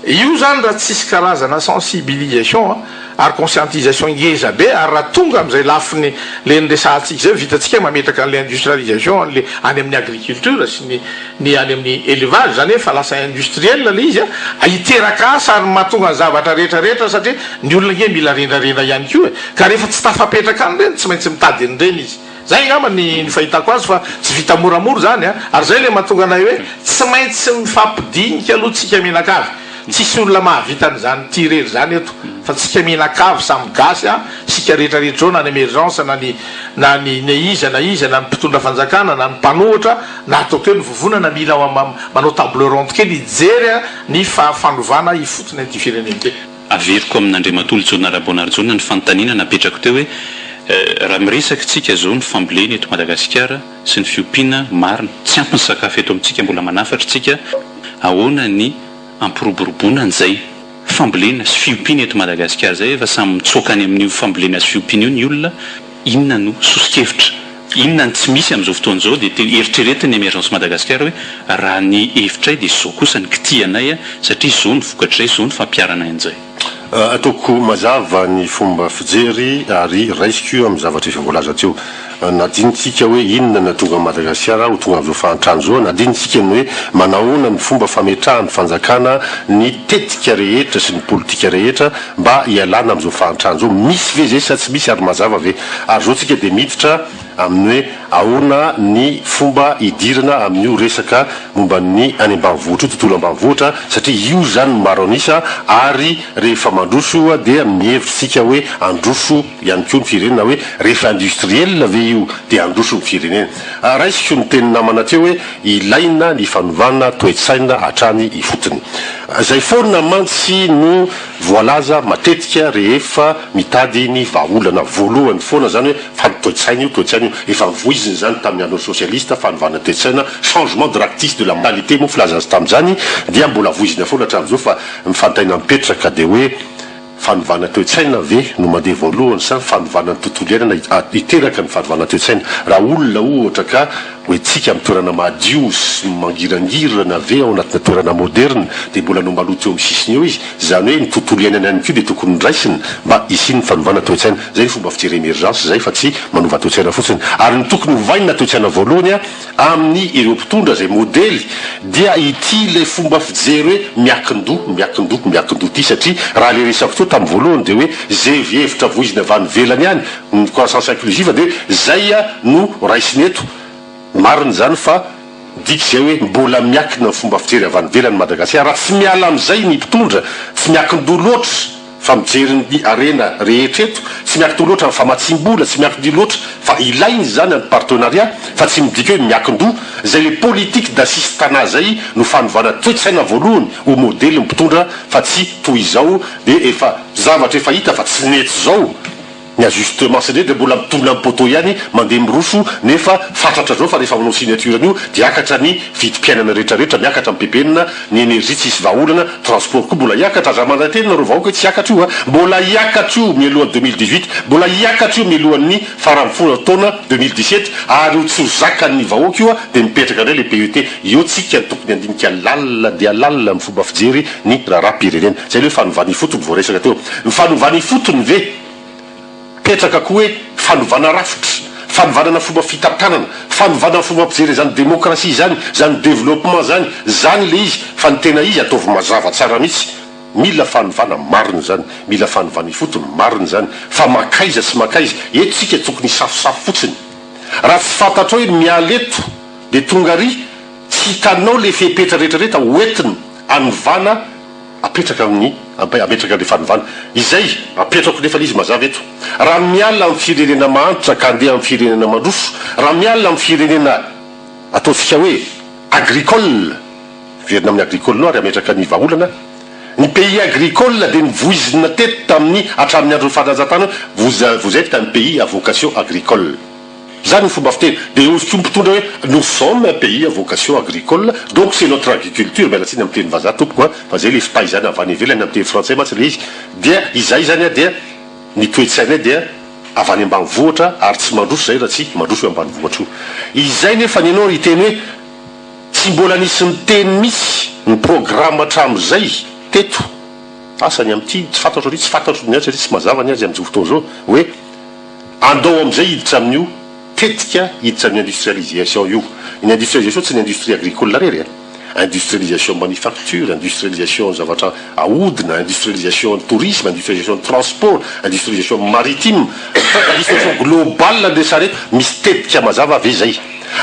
io zany raha tsisy karazana sensibilisation ary conscientisation ngeza be ary raha tonga amin'izay lafiny le nyresahantsika zay vitantsika mametraka an'le industrialisation any amin'ny agriculture sy ny any amin'ny élevage zany hoe fa lasa industriel le izy a hiteraka asa ary mahatonga ny zavatra rehetrarehetra satria ny olona nge mila rendrarendra ihany koa ka rehefa tsy tafapetraka any reny tsy maintsy mitady an'ireny izy zay angamba ny fahitako azy fa tsy vita moramora zany a ary zay le mahatonga anay hoe tsy maintsy mifampidinika aloha tsika mianakavy tsisy olona mahavitan'izany tirery zany eto fa tsika mianakavy samy gasy a sika rehetrarehetra ao na ny émergence na ny iza na ny mpitondra fanjakana na ny mpanohatra na ataoko eo ny vovonana mila manao table ronde kely hijery ny fandrovana hifotony an'ity fireneny te averiko amin'Andriamatolo Jonarabonarjona ny fanontaniana napetrako teo hoe raha miresaky tsika zao ny fambolena eto Madagasikara sy ny fiompiana marina tsy ampy ny sakafo eto amintsika mbola manafatra tsika ahoana ny ampiroboroboana an'izay fambolena sy fiompiana eto Madagasikara zay efa samy mitsoka any amin'io fambolena sy fiompiana io ny olona inona no sosikevitra inona ny tsy misy amin'izao fotoana zao dia eritreretiny émergence Madagasikara hoe raha ny hevitray dia zao kosa ny kitianay a satria zao ny vokatray zao ny fampiaranay an'izay ataoko mazava ny fomba fijery ary raisiko amin'ny zavatra efa voalaza teo nadinitsika hoe inona na tonga Madagasikara ho tonga amin'izao fahantrano zao, nadinitsika ny hoe manahoana ny fomba fametrahany fanjakana ny tetika rehetra sy ny politika rehetra mba hialana amin'izao fahantrano zao. Misy ve zay sa tsy misy ary mazava ve? Ary zao tsika dia miditra amin'ny hoe ahoana ny fomba hidirana amin'io resaka momba ny any ambanivohitra io, tontolo ambanivohitra, satria io zany maro anisa ary rehefa mandroso dia mihevitritsika hoe androso ihany koa ny firenena, hoe rehefa industriel ve io dia androso ny firenena. Raisiko ny teny namana teo hoe ilaina ny fanovana toe-tsaina hatrany ifotony. Zay foana mantsy no voalaza matetika rehefa mitady ny vahaolana voalohany foana zany hoe fantoe-tsaina io, toe-tsaina io efa voiziny zany tamin'ny andro socialiste, fanovana toe-tsaina, changement drastique de la mentalité moa filaza azy tamin'izany, dia mbola voizina foana hatramin'izao fa mifantaina mipetraka dia hoe fanovana toe-tsaina ve no mandeha voalohany sa fanovana ny tontolo iainana hiteraka ny fanovana toe-tsaina. Raha olona ohatra ka hoe tsika amin'ny toerana madio sy mangirangirana ve ao anatina toerana moderne dia mbola no maloto eo amin'ny sisiny eo izy, zany hoe ny tontolo iainana ihany koa dia tokony raisiny mba hisiny fanovana toe-tsaina. Zay ny fomba fijery emergence zay, fa tsy manova toe-tsaina fotsiny. Ary ny tokony hovaina toe-tsaina voalohany amin'ny ireo mpitondra zay modely dia ity le fomba fijery hoe miakindoha ty, satria raha le resako to tamin'ny voalohany dia hoe zay hevitra voizina avy any velany ihany ny croissance inclusive dia zay no raisiny eto. Marina zany fa diky zay hoe mbola miakina ny fomba fijery avy any velany Madagasikara. Raha tsy miala amin'izay ny mpitondra, tsy miakin-doha loatra fa mijery ny arena rehetra eto, tsy miakin-doha loatra fa matsim-bola, tsy miakin-doha loatra fa ilainy zany ny partenariat, fa tsy midika hoe miakin-doha. Zay le politique d'assistanat zay no fanovana toe-tsaina voalohany ho modely mpitondra, fa tsy toy izao dia efa zavatra efa hita fa tsy nety zao. Ny ajustement c'est dia mbola mitondra amin'ny poteau ihany mandeha miroso, nefa fatratra zao fa rehefa manao signature io dia akatra ny vidim-piainana rehetrarehetra, miakatra amin'ny PPN, ny énergie tsisy vahaolana, transport koa mbola iakatra. Aza manantena nareo vahoaka hoe tsy iakatra io, mbola iakatra io mialohan'ny 2018, mbola iakatra io mialohan'ny faramfona taona 2017, ary tsy ho zakan'ny vahoaka io dia mipetraka indray le PET. Io tsika tokony andinika lalina dia lalina amin'ny fomba fijery ny raharam-pirenena. Zay le fanovany fotony vao resaka teo. Ny fanovany fotony ve petraka koa hoe fanovana rafitra, fanovana fomba fitantanana, fanovana fomba pijery zany démocratie zany, zany développement zany, zany le izy fa ny tena izy ataovy mazava tsara mihitsy. Mila fanovana marina zany, mila fanovana fotony marina zany, fa makaiza sy makaiza eto tsika tokony safosafo fotsiny. Raha tsy fantatra hoe mialeto dia tonga ry tsy hitanao le fepetra rehetrarehetra hoentiny anovana apetraka amin'ny apetraka le fanovana izay apetrako nefa izy mazava eto. Raha miala amin'ny firenena mahantra ka andeha amin'ny firenena mandroso, raha miala amin'ny firenena ataontsika hoe agricole, firenena amin'ny agricole no ary ametraka ny vahaolana, ny pays agricole dia nivoizina teto tamin'ny hatramin'ny andro fanajatana, vous êtes un pays à vocation agricole. Zany ny fomba fiteny dia osiko mpitondra hoe nous sommes un pays à vocation agricole, donc c'est notre agriculture. Mialatsiny amin'ny teny vazaha tompoko fa zay le fitay zany avy any ivelany amin'ny teny frantsay mantsy le izy. Dia izay zany dia ny toe-tsaina dia avy any ambanivohitra ary tsy mandroso zay raha tsy mandroso eo ambanivohitra io. Izay nefa ny anao hiteny hoe tsy mbola nisy miteny misy ny programme hatramin'izay teto asany amin'ity tsy fantatro ry tsy fantatro ny azy tsy mazava ny azy amin'izao fotoana zao hoe andao amin'izay hiditra amin'io tetika hiditra amin'ny industrialisation io. Ny industrialisation tsy ny industrie agricole rery, industrialisation manufacture, industrialisation zavatra ahodina, industrialisation tourisme, industrialisation transport, industrialisation maritime, industrialisation globale andresa reto misy tetika mazava ave zay.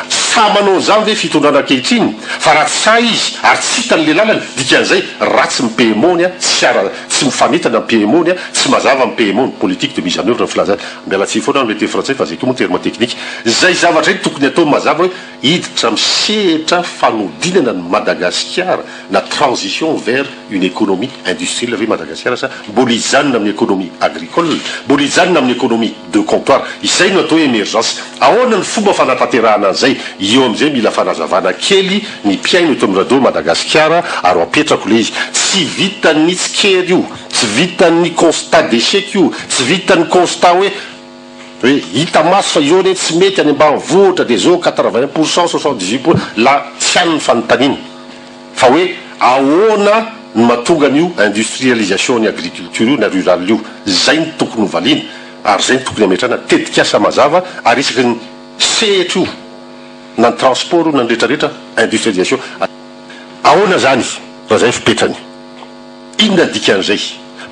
Sa manao zany ve fitondrana ankehitriny, fa raha sa izy ary tsy hitany le lalany dikan'izay ratsy ny PMO-ny tsy mifanetana ny PMO-ny tsy mazava ny PMO ny politique de mise en œuvre ny filazana. Mialatsy foana ny teny frantsay fa zay koa moa terme technique. Zay zavatra iny tokony atao mazava hoe hiditra misehatra fanodinana ny Madagasikara na transition vers une économie industrielle ave Madagasikara sa mbola hijanona amin'ny économie agricole, mbola hijanona amin'ny économie de comptoir. Izay no atao emergence. Ahoana ny fomba fanatanterahana an'izay? Io am'izay mila fanazavana kely ny mpiaino eto amin'ny radio Madagasikara ary apetrako le izy. Tsy vitan'ny tsikery io, tsy vitan'ny constat d'échec io, tsy vitan'ny constat hoe hita maso fa io ne tsy mety any ambanivohitra dia zao 81% 78% la tsy any ny fanontaniana fa hoe ahoana ny mahatonga an'io industrialisation ny agriculture io na rural io. Zay ny tokony hovaliana ary zay ny tokony ametrana tetikasa mazava ary isaky ny sehatra io na ny transport io na ny rehetrarehetra industrialisation ahoana zany raha zay fipetrany inona dikan'izay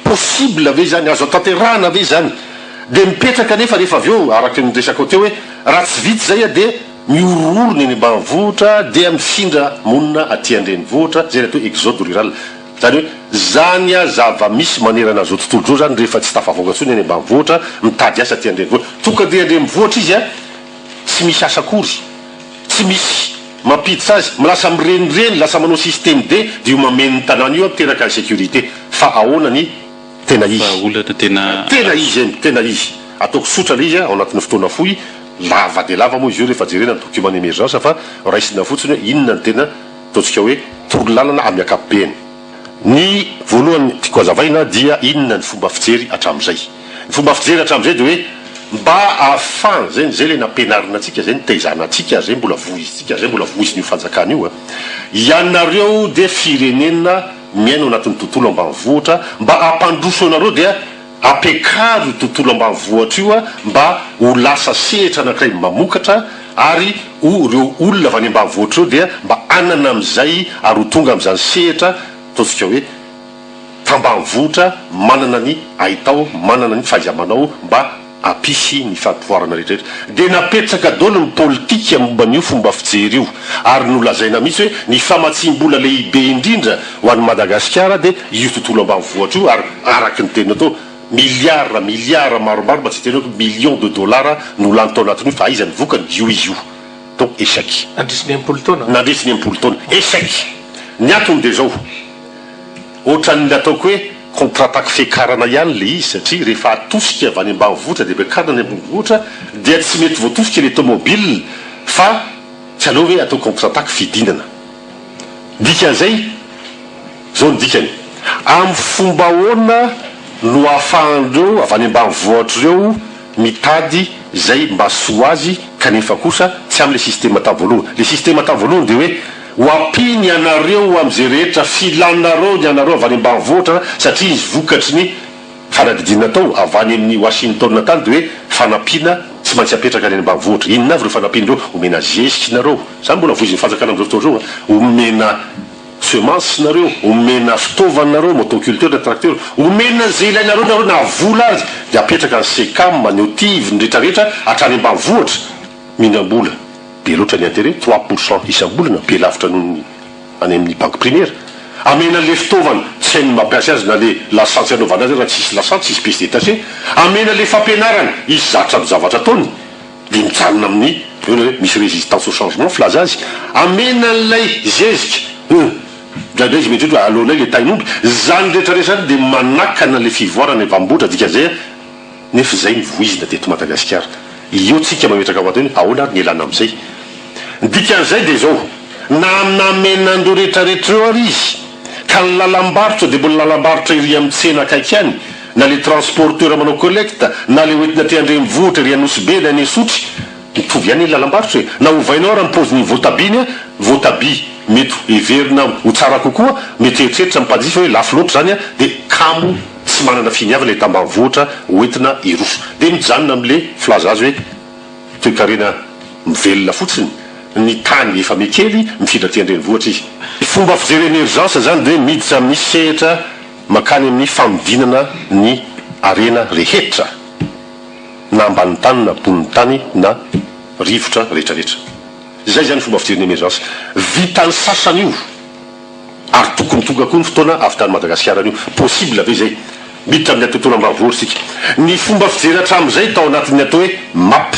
possible ve zany azo tanterahana ve zany de mipetraka nefa rehefa avy eo araky ny resako teo hoe raha tsy vity zay a de miororony eny ambanivohitra dia mifindra monina aty andrenivohitra zay ny atao exode rural zany hoe zany a zava-misy manerana azao tontolo zao zany rehefa tsy tafavoaka ntsony eny ambanivohitra mitady asa aty andrenivohitra tonga de andrenivohitra izy a tsy misy asa akory tsy misy mampiditra azy lasa mirenireny lasa manao système d de io mameny tanàna io miteraka ny sécurité fa ahoana ny tena izy olana tena izy eny tena izy ataoko sotra le izy ao anatin'ny fotoana foy lava de lava moa izy io rehefa jerena ny document d'émergence fa raisina fotsiny hoe inona ny tena ataontsika hoe torolalana amin'ny akapobeny ny voalohany tiako azavaina dia inona ny fomba fijery hatram'izay ny fomba fijery hatram'izay de hoe mba afan zany zay le nampianarina atsika zay ny taizana atsika zay mbola voizitsika zay mbola voizin'io fanjakana io a ianareo de firenena miaino anatin'ny tontolo ambanivohitra mba ampandroso anareo dia apekaro io tontolo ambanivohitra io a mba ho lasa sehitra anankiray mamokatra ary reo olona avy any ambanivohitra eo dia mba anana am'izay ary ho tonga am'izany sehitra ataontsika hoe tambanivohitra manana ny ahitao manana ny fahaiza-manao mba apisy ny fampivoarana rehetrarehetra de napetraka daholo ny politika momba n'io fomba fijery io ary nolazaina mihitsy hoe ny famatsim-bola lehibe indrindra ho an'ny madagasikara de io tontolo ambanivohitra io ary araky ny teny atao miliara maromaro mba tsy teny hoe million de dollars no lany tao anatin'io fa aiza ny vokany io izy io donc échec nandrisiny empolo taona nandrisiny empolo taona échec ny antony de zao ohatran'ny ataoko hoe contre-attaque fiakarana ihany le izy satria rehefa atosika avy any ambanivohitra de bekarana any ambanivohitra dia tsy mety voatosika le automobile fa tsy aleo hoe atao contre-attaque fidinana dikan'izay zao ny dikany amin'ny fomba ahoana no ahafahandreo avy any ambanivohitra reo mitady zay mba soa azy kanefa kosa tsy am'le système atavoalohany le système atavoalohany de hoe ho ampiny anareo am'izay rehetra filanareo ny anareo avy any ambanivohitra satria izy vokatry ny fanadidina tao avy any amin'ny Washington tany de hoe fanampiana tsy maintsy apetraka any ambanivohitra inona avy reo fanampianareo omena zesiky nareo zany mbola voizin'ny fanjakana am'izao fotoana zao omena semence nareo omena fitaovanareo motoculteur na tracteur omena zay ilainareo nareo na vola azy de apetraka ny secam ny otive ny rehetrarehetra hatrany ambanivohitra mihinam-bola be loatra ny intérêt 3% isam-bolana be lavitra noho any amin'ny banque primaire amena le fitaovana tsy hainy mampiasa azy na le lasantsy anaovana azy raha tsisy lasantsy tsisy pièce détachée amena le fampianarana izy zatra ny zavatra ataony de mijanona amin'ny hoe misy résistance au changement filaza azy amena n'lay zezika drandray izy mety hoe alohanay le tainomby zany rehetrarehetra zany de manakana le fivoarana evambotra dika zay nefa zay ny voizina teto Madagasikara io tsika mametraka ao anteny ahoana ary ny elana am'izay dikan'izay de zao na namenandreo rehetrarehetra eo ary izy ka ny lalam-barotra de mbola lalam-barotra iry amin'ny tsena akaiky any na le transporteur manao collecte na le oentina te andrenivohitra ry anosy be na any sotry mitovy ihany lalam-barotra hoe na ovainao raha mipoziny voatabiny a voatabia mety everina ho tsara kokoa mety eritreritra mipanjifa hoe lafo loatra zany a de kamo tsy manana finiava le tambanivohitra oentina iroso de mijanona am'le filaza azy hoe toekarena mivelona fotsiny ny tany efa mekely mifindra ty andrenivohitra izy fomba fijery émergence zany de miditra amin'ny sehatra makany amin'ny famidinana ny arena rehetra na ambany tany na bon'ny tany na rivotra rehetrarehetra zay zany fomba fijery émergence vitany sasany io ary tokony tonga koa ny fotoana avy tany Madagasikara io possible ave zay miditra amin'ny tontolo ambanivohitra sika ny fomba fijery hatram'izay tao anatin'ny atao hoe map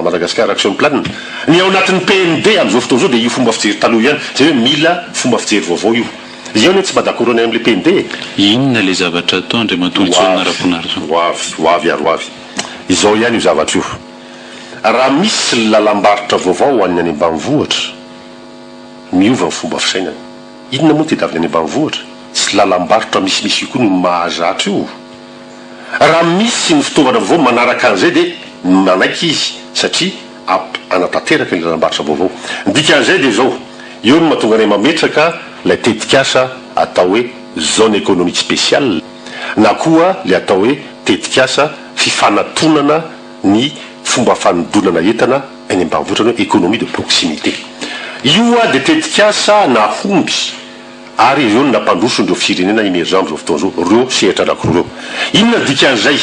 Madagasikara action plan ny ao anatin'ny PND am'izao fotoana zao de io fomba fijery taloha ihany zay hoe mila fomba fijery vaovao io izy ao tsy mba d'accord any am'le PND inona le zavatra atao andriamatolotsolona raponary zao hoavy ary hoavy izao ihany io zavatra io raha misy ny lalam-barotra vaovao any any ambanivohitra miova ny fomba fisainany inona moa tedaviny any ambanivohitra tsy lalam-barotra misimisy io koa no mahazatra io raha misy ny fitaovana vaovao manaraka an'izay de manaiky izy satria anatanteraka ny lalam-barotra vaovao dikan'izay de zao eo no mahatonga anay mametraka lay tetikasa atao hoe zone économique spéciale na koa le atao hoe mitetika asa fifanatonana ny fomba fanodonana entana any ambanivohitra hoe économie de proximité. Io a de tetika asa na homby ary ireo no nampandrosondreo firenena émergent am'izao fotoana zao reo sehatra anankiroa reo. Inona dikan'izay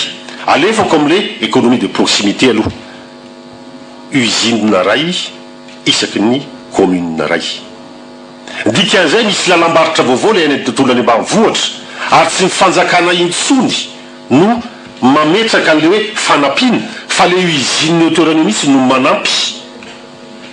alefako am'le économie de proximité aloha usine ray isaky ny commune ray. Dikan'izay misy lalam-barotra vaovao le any tontolo any ambanivohitra ary tsy mifanjakana intsony no mametraka an'le hoe fanampiana fa le usine toerana mihitsy no manampy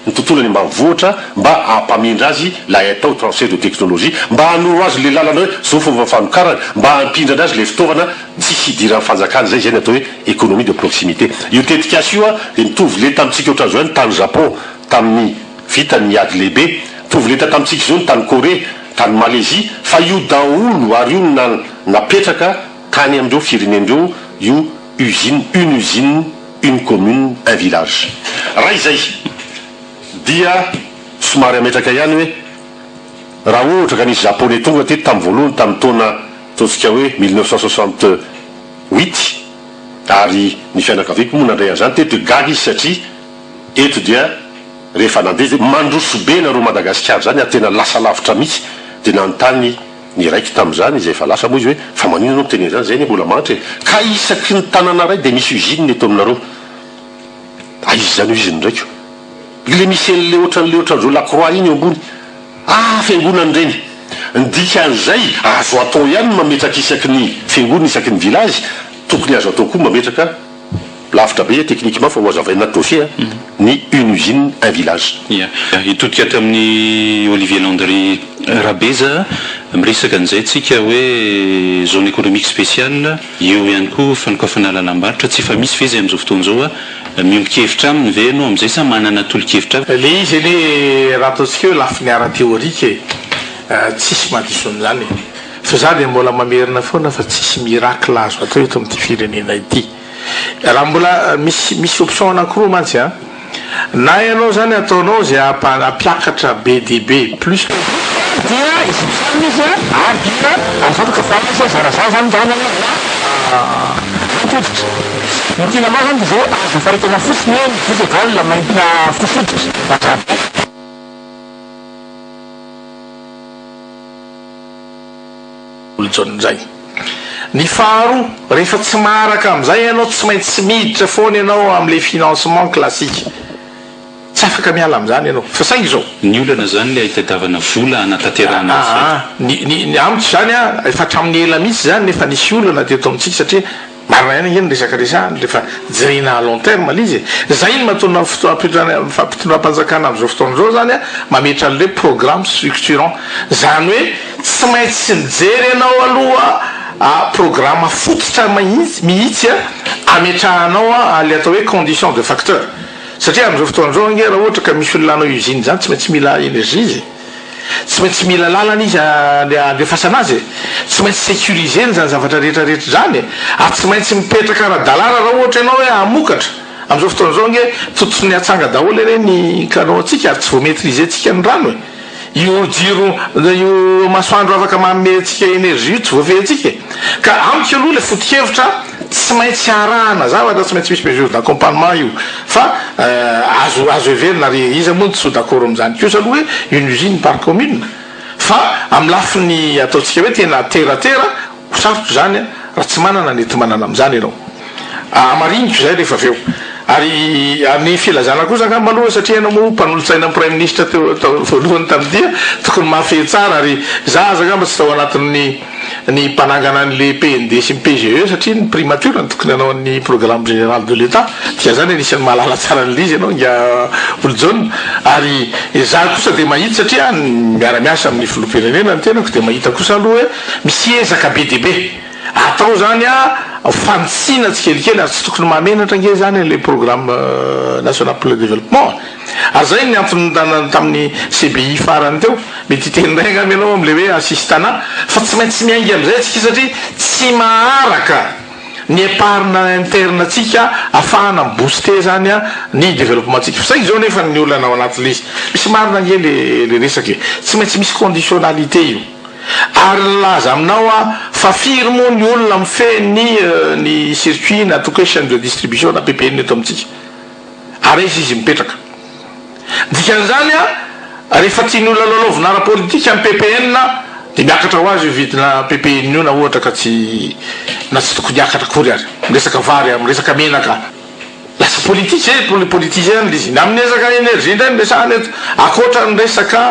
ny tontolo any ambanivohitra mba hampamindra azy la atao transfert de technologie mba hanoro azy le lalana hoe zao fomba fanokarana mba hampindrana azy le fitaovana tsy hidiran'ny fanjakana zay zay ny atao hoe économie de proximité. Io tetikasy io a de mitovy le tamintsika ohatran' zao ny tany Japon tamin'ny vitany ady lehibe, mitovy le tamintsika zao ny tany Corée, tany Malaisie, fa io daholo ary io napetraka tany amindreo firenendreo io usine, une usine, une commune, un village. Raha izay dia somary ametraka ihany hoe raha ohatra ka nisy japonais tonga teto tamin'ny voalohany tamin'ny taona ataontsika hoe 1968 ary ny fianakaviako moa nandray an'izany teto gaga izy satria eto dia rehefa nandeha mandroso be nareo Madagasikara zany ary tena lasa lavitra mihitsy dia nanontany ny raiky tamin'izany izay efa lasa moa izy hoe fa manino anao miteny zany zay ny mbola manitra ka isaky ny tanàna ray dia misy usine eto aminareo. Izy zany usine ndraiky le misy an'le ohatran'zao Lacroix iny eo ambony fiangonany reny. Dikan'izay azo atao ihany mametraka isaky ny fiangonana isaky ny village, tokony azo atao koa mametraka lavitra be tekniquement fa ho azavaina dossier ny une usine un village. Itodika tamin'ny Olivier Landry Rabeza miresaka an'izay tsika hoe zone économique spéciale eo ihany koa fanokafana lalam-barotra tsy fa misy fezy am'izao fotoana zao miombi-kevitra aminy ve anao am'izay sa manana tolo-kevitra le izy anie raha ataontsika hoe lafiny ara-théorique tsisy mahadisony zany fa za dia mbola mamerina foana fa tsisy miracle azo atao eto amin'ity firenena ity. Raha mbola misy option anankiroa mantsy na ianao zany ataonao zay ampiakatra be dia be plus dia izy izy ary dia afaka fa misy zarazara zany zany mitoditra ny tena ma zany dia zao azo faritana fotsiny fotebal mahitana fofotitra olonjony ny faharoa rehefa tsy maharaka am'izay ianao tsy maintsy miditra foana ianao am'le financement classique tsy afaka miala am'izany ianao fa saingy zao ny olana zany le ahitadiavana vola anatanterahana ny amitsy zany efa hatramin'ny ela mihitsy zany nefa nisy olana teto amintsika satria marina ihany eny resaka resahany rehefa jerena à long terme l'izy zay ny mahatona fampitondram-panjakana am'izao fotoana zao zany mametra an'le programme structurant zany hoe tsy maintsy mijery ianao aloha programme fototra mihitsy ametrahanao le atao hoe condition de facteur satria am'izao fotoana zao nge raha ohatra ka misy olona anao usine zany tsy maintsy mila énergie izy, tsy maintsy mila lalana izy andrefasana azy, tsy maintsy sécuriser zany zavatra rehetrarehetra zany ary tsy maintsy mipetraka ara-dalàna raha ohatra ianao hoe amokatra am'izao fotoana zao nge tototsony atsanga daholo ireny canaux atsika ary tsy vo maîtriser tsika ny rano io jiro io masoandro afaka manome atsika énergie io tsy voafehtsika ka amiko aloha le foto-kevitra tsy maintsy arahana zavatra tsy maintsy misy mesure d'accompagnement io fa azo everina ary izy moa tsy d'accord am'izany kosa aloha hoe une usine par commune fa amin'ny lafiny ataontsika hoe tena teratera sarotro zany raha tsy manana nety manana am'izany ianao amariniko zay rehefa aveo ary ny filazana kosa angamba aloha satria ianao moa mpanolotsaina ny prime ministre teo voalohany tamidia tokony mafy tsara ary za aza angamba tsy tao anatin'ny mpanangana an'le PND sy ny PGE satria ny primature ny tokony anao ny programme général de l'État dia zany anisan'ny mahalala tsara an'lizy ianao nga olojona ary za kosa dia mahita satria miara-miasa amin'ny filoham-pirenena ny tenako dia mahita kosa aloha hoe misy ezaka be dia be atao zany fanitsina tsikelikely ary tsy tokony mamenatra nge zany le programme national pour le développement ary zay ny antony tamin'ny CBI farany teo mety itenydray angamy ianao am'le hoe assistana fa tsy maintsy miaingy am'izay atsika satria tsy maharaka ny épargne interne atsika ahafahana booster zany ny développement atsika fa saingy zao nefa ny olana ao anaty lizy misy marina nge le resaky tsy maintsy misy conditionnalité io ary laza aminao fa firy moa ny olona mifeny ny circuit na atoko hoe chaîne de distribution na PPN eto amintsika ary izy mipetraka dikan'izany rehefa tiany olona lalaovina ara-politika amin'ny PPN dia miakatra ho azy io vidina PPN io na ohatra ka tsy tokony hiakatra kory ary miresaka vary amin'ny resaka menaka lasa politicien politicien izy amin'ny resaka énergie indray resahany eto akoatra ny resaka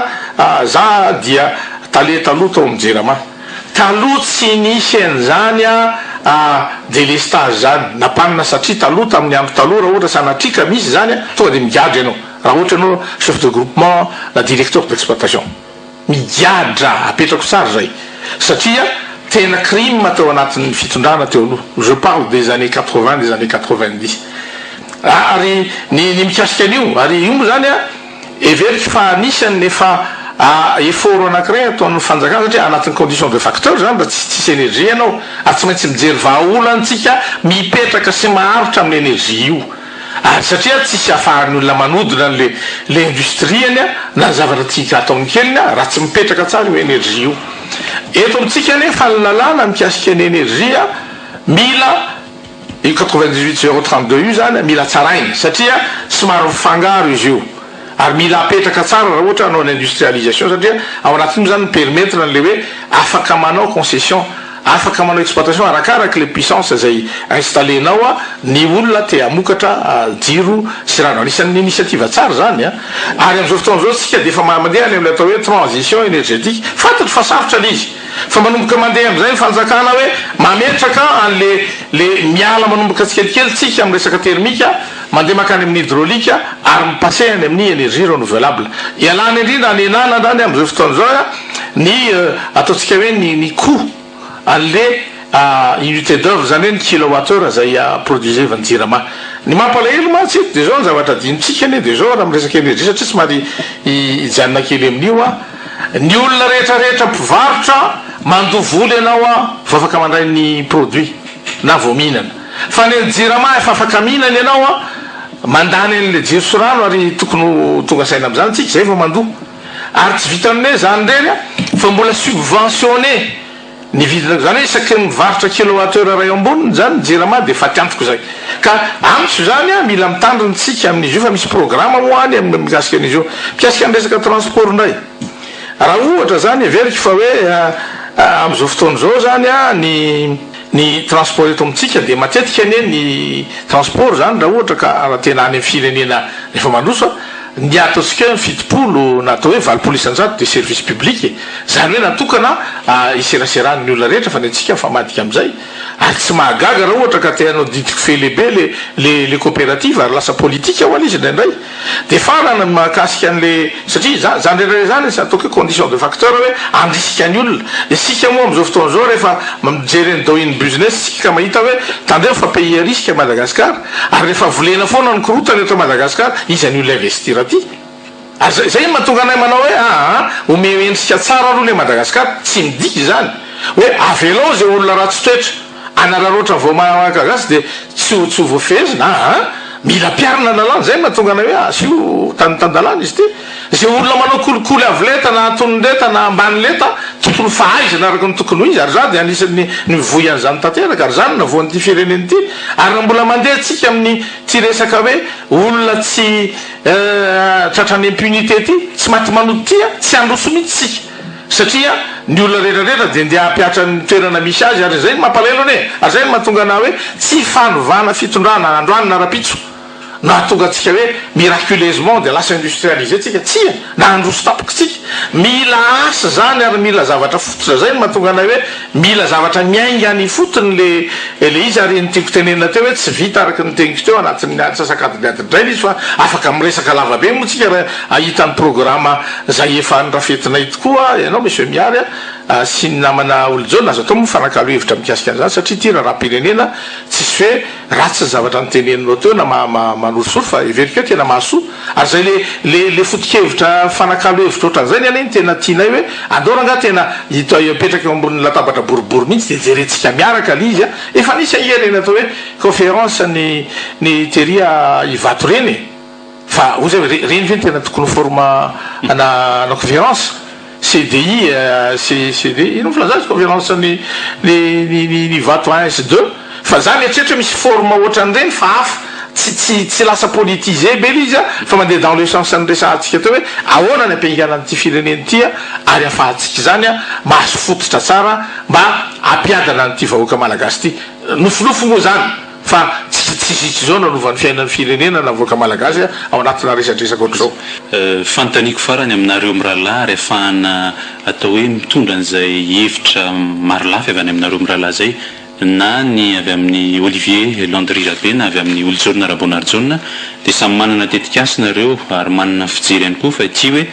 za dia taloha tao amin'ny Jirama taloha tsy nisy an'izany délestage zany napanina satria taloha tamin'ny andro taloha raha ohatra sanatrika misy zany tonga dia migadra ianao raha ohatra ianao chef de groupement na directeur d'exploitation migadra apetrako tsara zay satria tena crime teo anatin'ny fitondrana teo aloha je parle des années 80 des années 90 ary ny mikasika an'io ary io moa zany everiko fa anisany efa effort anankiray ataon'ny fanjakana satria anatin'ny condition de facteur zany raha tsisy énergie ianao ary tsy maintsy mijery vahaolantsika mipetraka sy maharitra amin'ny énergie io satria tsisy ahafahan'ny olona manodina le industrieny na zavatra tika ataony keliny raha tsy mipetraka tsara io énergie io eto amintsika nefa ny lalàna mikasika ny énergie mila 98,032 io zany mila tsaraina satria somary mifangaro izy io ary mila apetraka tsara raha ohatra anao ny industrialisation satria ao anatin'io zany permettre n'le hoe afaka manao concession afaka manao exploitation arakaraka le puissance zay installenao ny olona te amokatra jiro sy rano anisan'ny initiative tsara zany ary am'izao fotoana zao tsika dia efa mandeha any am'le atao hoe transition énergétique fantatro fa sarotra l'izy fa manomboka mandeha am'izay fanjakana hoe mametraka an'le miala manomboka tsikelikely tsika amin'ny resaka termika mandeha makany amin'ny hydraolika ary mipasehany amin'ny énergie renouvelable ialany indrindra any enana zany am'izao fotoana zao ny ataotsika hoe ny coût an'le unité d'œuvre zany hoe ny kilowattheure zay produisé evan'ny Jirama ny mampalahelo mantsy dia zao ny zavatra dinitsika ane dia zao raha miresaka énergie satria tsy mary hijanona kely amin'io ny olona rehetrarehetra mpivarotra mandovoly ianao fa afaka mandray ny produit na vao mihinana fa ny Jirama efa afaka mihinana ianao mandany an'le jiro sy rano ary tokony tonga saina am'izany tsika zay fa mandoa ary tsy vita aminay zany reny fa mbola subventionné ny vidina zany hoe isaky mivarotra kilowattheure ray amboniny zany Jirama dia fa tiantoko zay ka amitsy zany mila mitandronytsika amin'izy io fa misy programme moany mikasika an'izy io mikasika ny resaka transport indray raha ohatra zany everiko fa hoe am'izao fotoana zao zany ny transport eto amintsika dia matetika ane ny transport zany raha ohatra ka raha tena any amin'ny firenena rehefa mandroso ny ataotsika fitopolo na atao hoe valopolo isanjato de service public zany hoe natokana iseraseran'ny olona rehetra fa ny antsika famadika am'izay ary tsy mahagaga raha ohatra ka teanao didiko fe lehibe le coopérative ary lasa politika ho an'izy indraindray dia farana mahakasika an'le satria zany rerare zany sy ataoko hoe condition de facteur hoe andrisika ny olona isika moa am'izao fotoana zao rehefa mijery ny doing business sika ka mahita hoe tandreo fa pays à risque Madagascar ary rehefa volena foana ny korotany eto Madagascar izy any olona investir aty ary zay mahatonga anay manao hoe ome endrika tsara aloha le Madagascar tsy midiky zany hoe avelao zay olona ratsy toetra anararoatra vao mahagagasy dia tsy ho voafezina mila piarina lalàna zay mahatonga anay hoe asio tantandalàna izy ty zay olona manao kolikoly avy leta na atonony leta na ambany leta tokony fahaizana araka ny tokony ho izy ary zany dia anisan'ny nivoy an'izany tanteraka ary zany navoan'ity fireneny ity ary raha mbola mandeha tsika amin'ny ty resaka hoe olona tsy tratrany impunité ty tsy maty manoty tsy androso mihitsy tsika satria ny olona rehetrarehetra dia ndeha hampiatra ny toerana misy azy ary zay mampalelo ane ary zay mahatonga ana hoe tsy fanovana fitondrana androany na rapitso na tonga atsika hoe miraculeusement dia lasa industrialisé tsika tsia na androso tapoka tsika mila asa zany ary mila zavatra fototra zay mahatonga anay hoe mila zavatra miainga any fotony le izy ary nytiako tenenina teo hoe tsy vita araky nyteniko teo anatin'ny sasakadiliadindray izy fa afaka miresaka lavabe moa tsika raha ahitany programme zay efa nyrafetinay tokoa ianao monsieur miary sy ny namana olojao azo atao mifanakalo hevitra mikasika an'izany satria ty raha-pirenena tsisy hoe ratsy ny zavatra nyteneninao teo na manorosoro fa everiko hoe tena mahasoa ary zay le fotikevitra fanakalo hevitra ohatran'izay ny aneny tena tianay hoe andoranga tena ipetraka eo ambon'ny latabatra boribory mihitsy dia jerentsika miaraka le izy efa nisy ahereny atao hoe conférence ny teria ivato reny fa ozy hoe reny ve tena tokony forma na conférence CDI, CDI, ino filazany conférence ny vato 1 sy 2 fa zany atretra misy forme ohatran'ireny fa hafa tsy lasa politisé be izy fa mandeha dans le sens ny resantsika teo hoe ahoana ny ampiaingana n'ity fireneny ity ary afahantsika zany mahazo fototra tsara mba ampiadana n'ity vahoaka malagasy ity nofinofo moa zany fa tsisy zao nanovan'ny fiainan'ny firenena na voaka malagasy ao anatina resadresaka ohatr'izao fantaniko farany aminareo mirahalahy ary ahafahana atao hoe mitondra an'izay hevitra maro lafy avy any aminareo mirahalahy zay na ny avy amin'ny Olivier Landry Rabe na avy amin'ny Olonjaona Rabonarjona dia samy manana tetikasy nareo ary manana fijery ihany koa fa ity hoe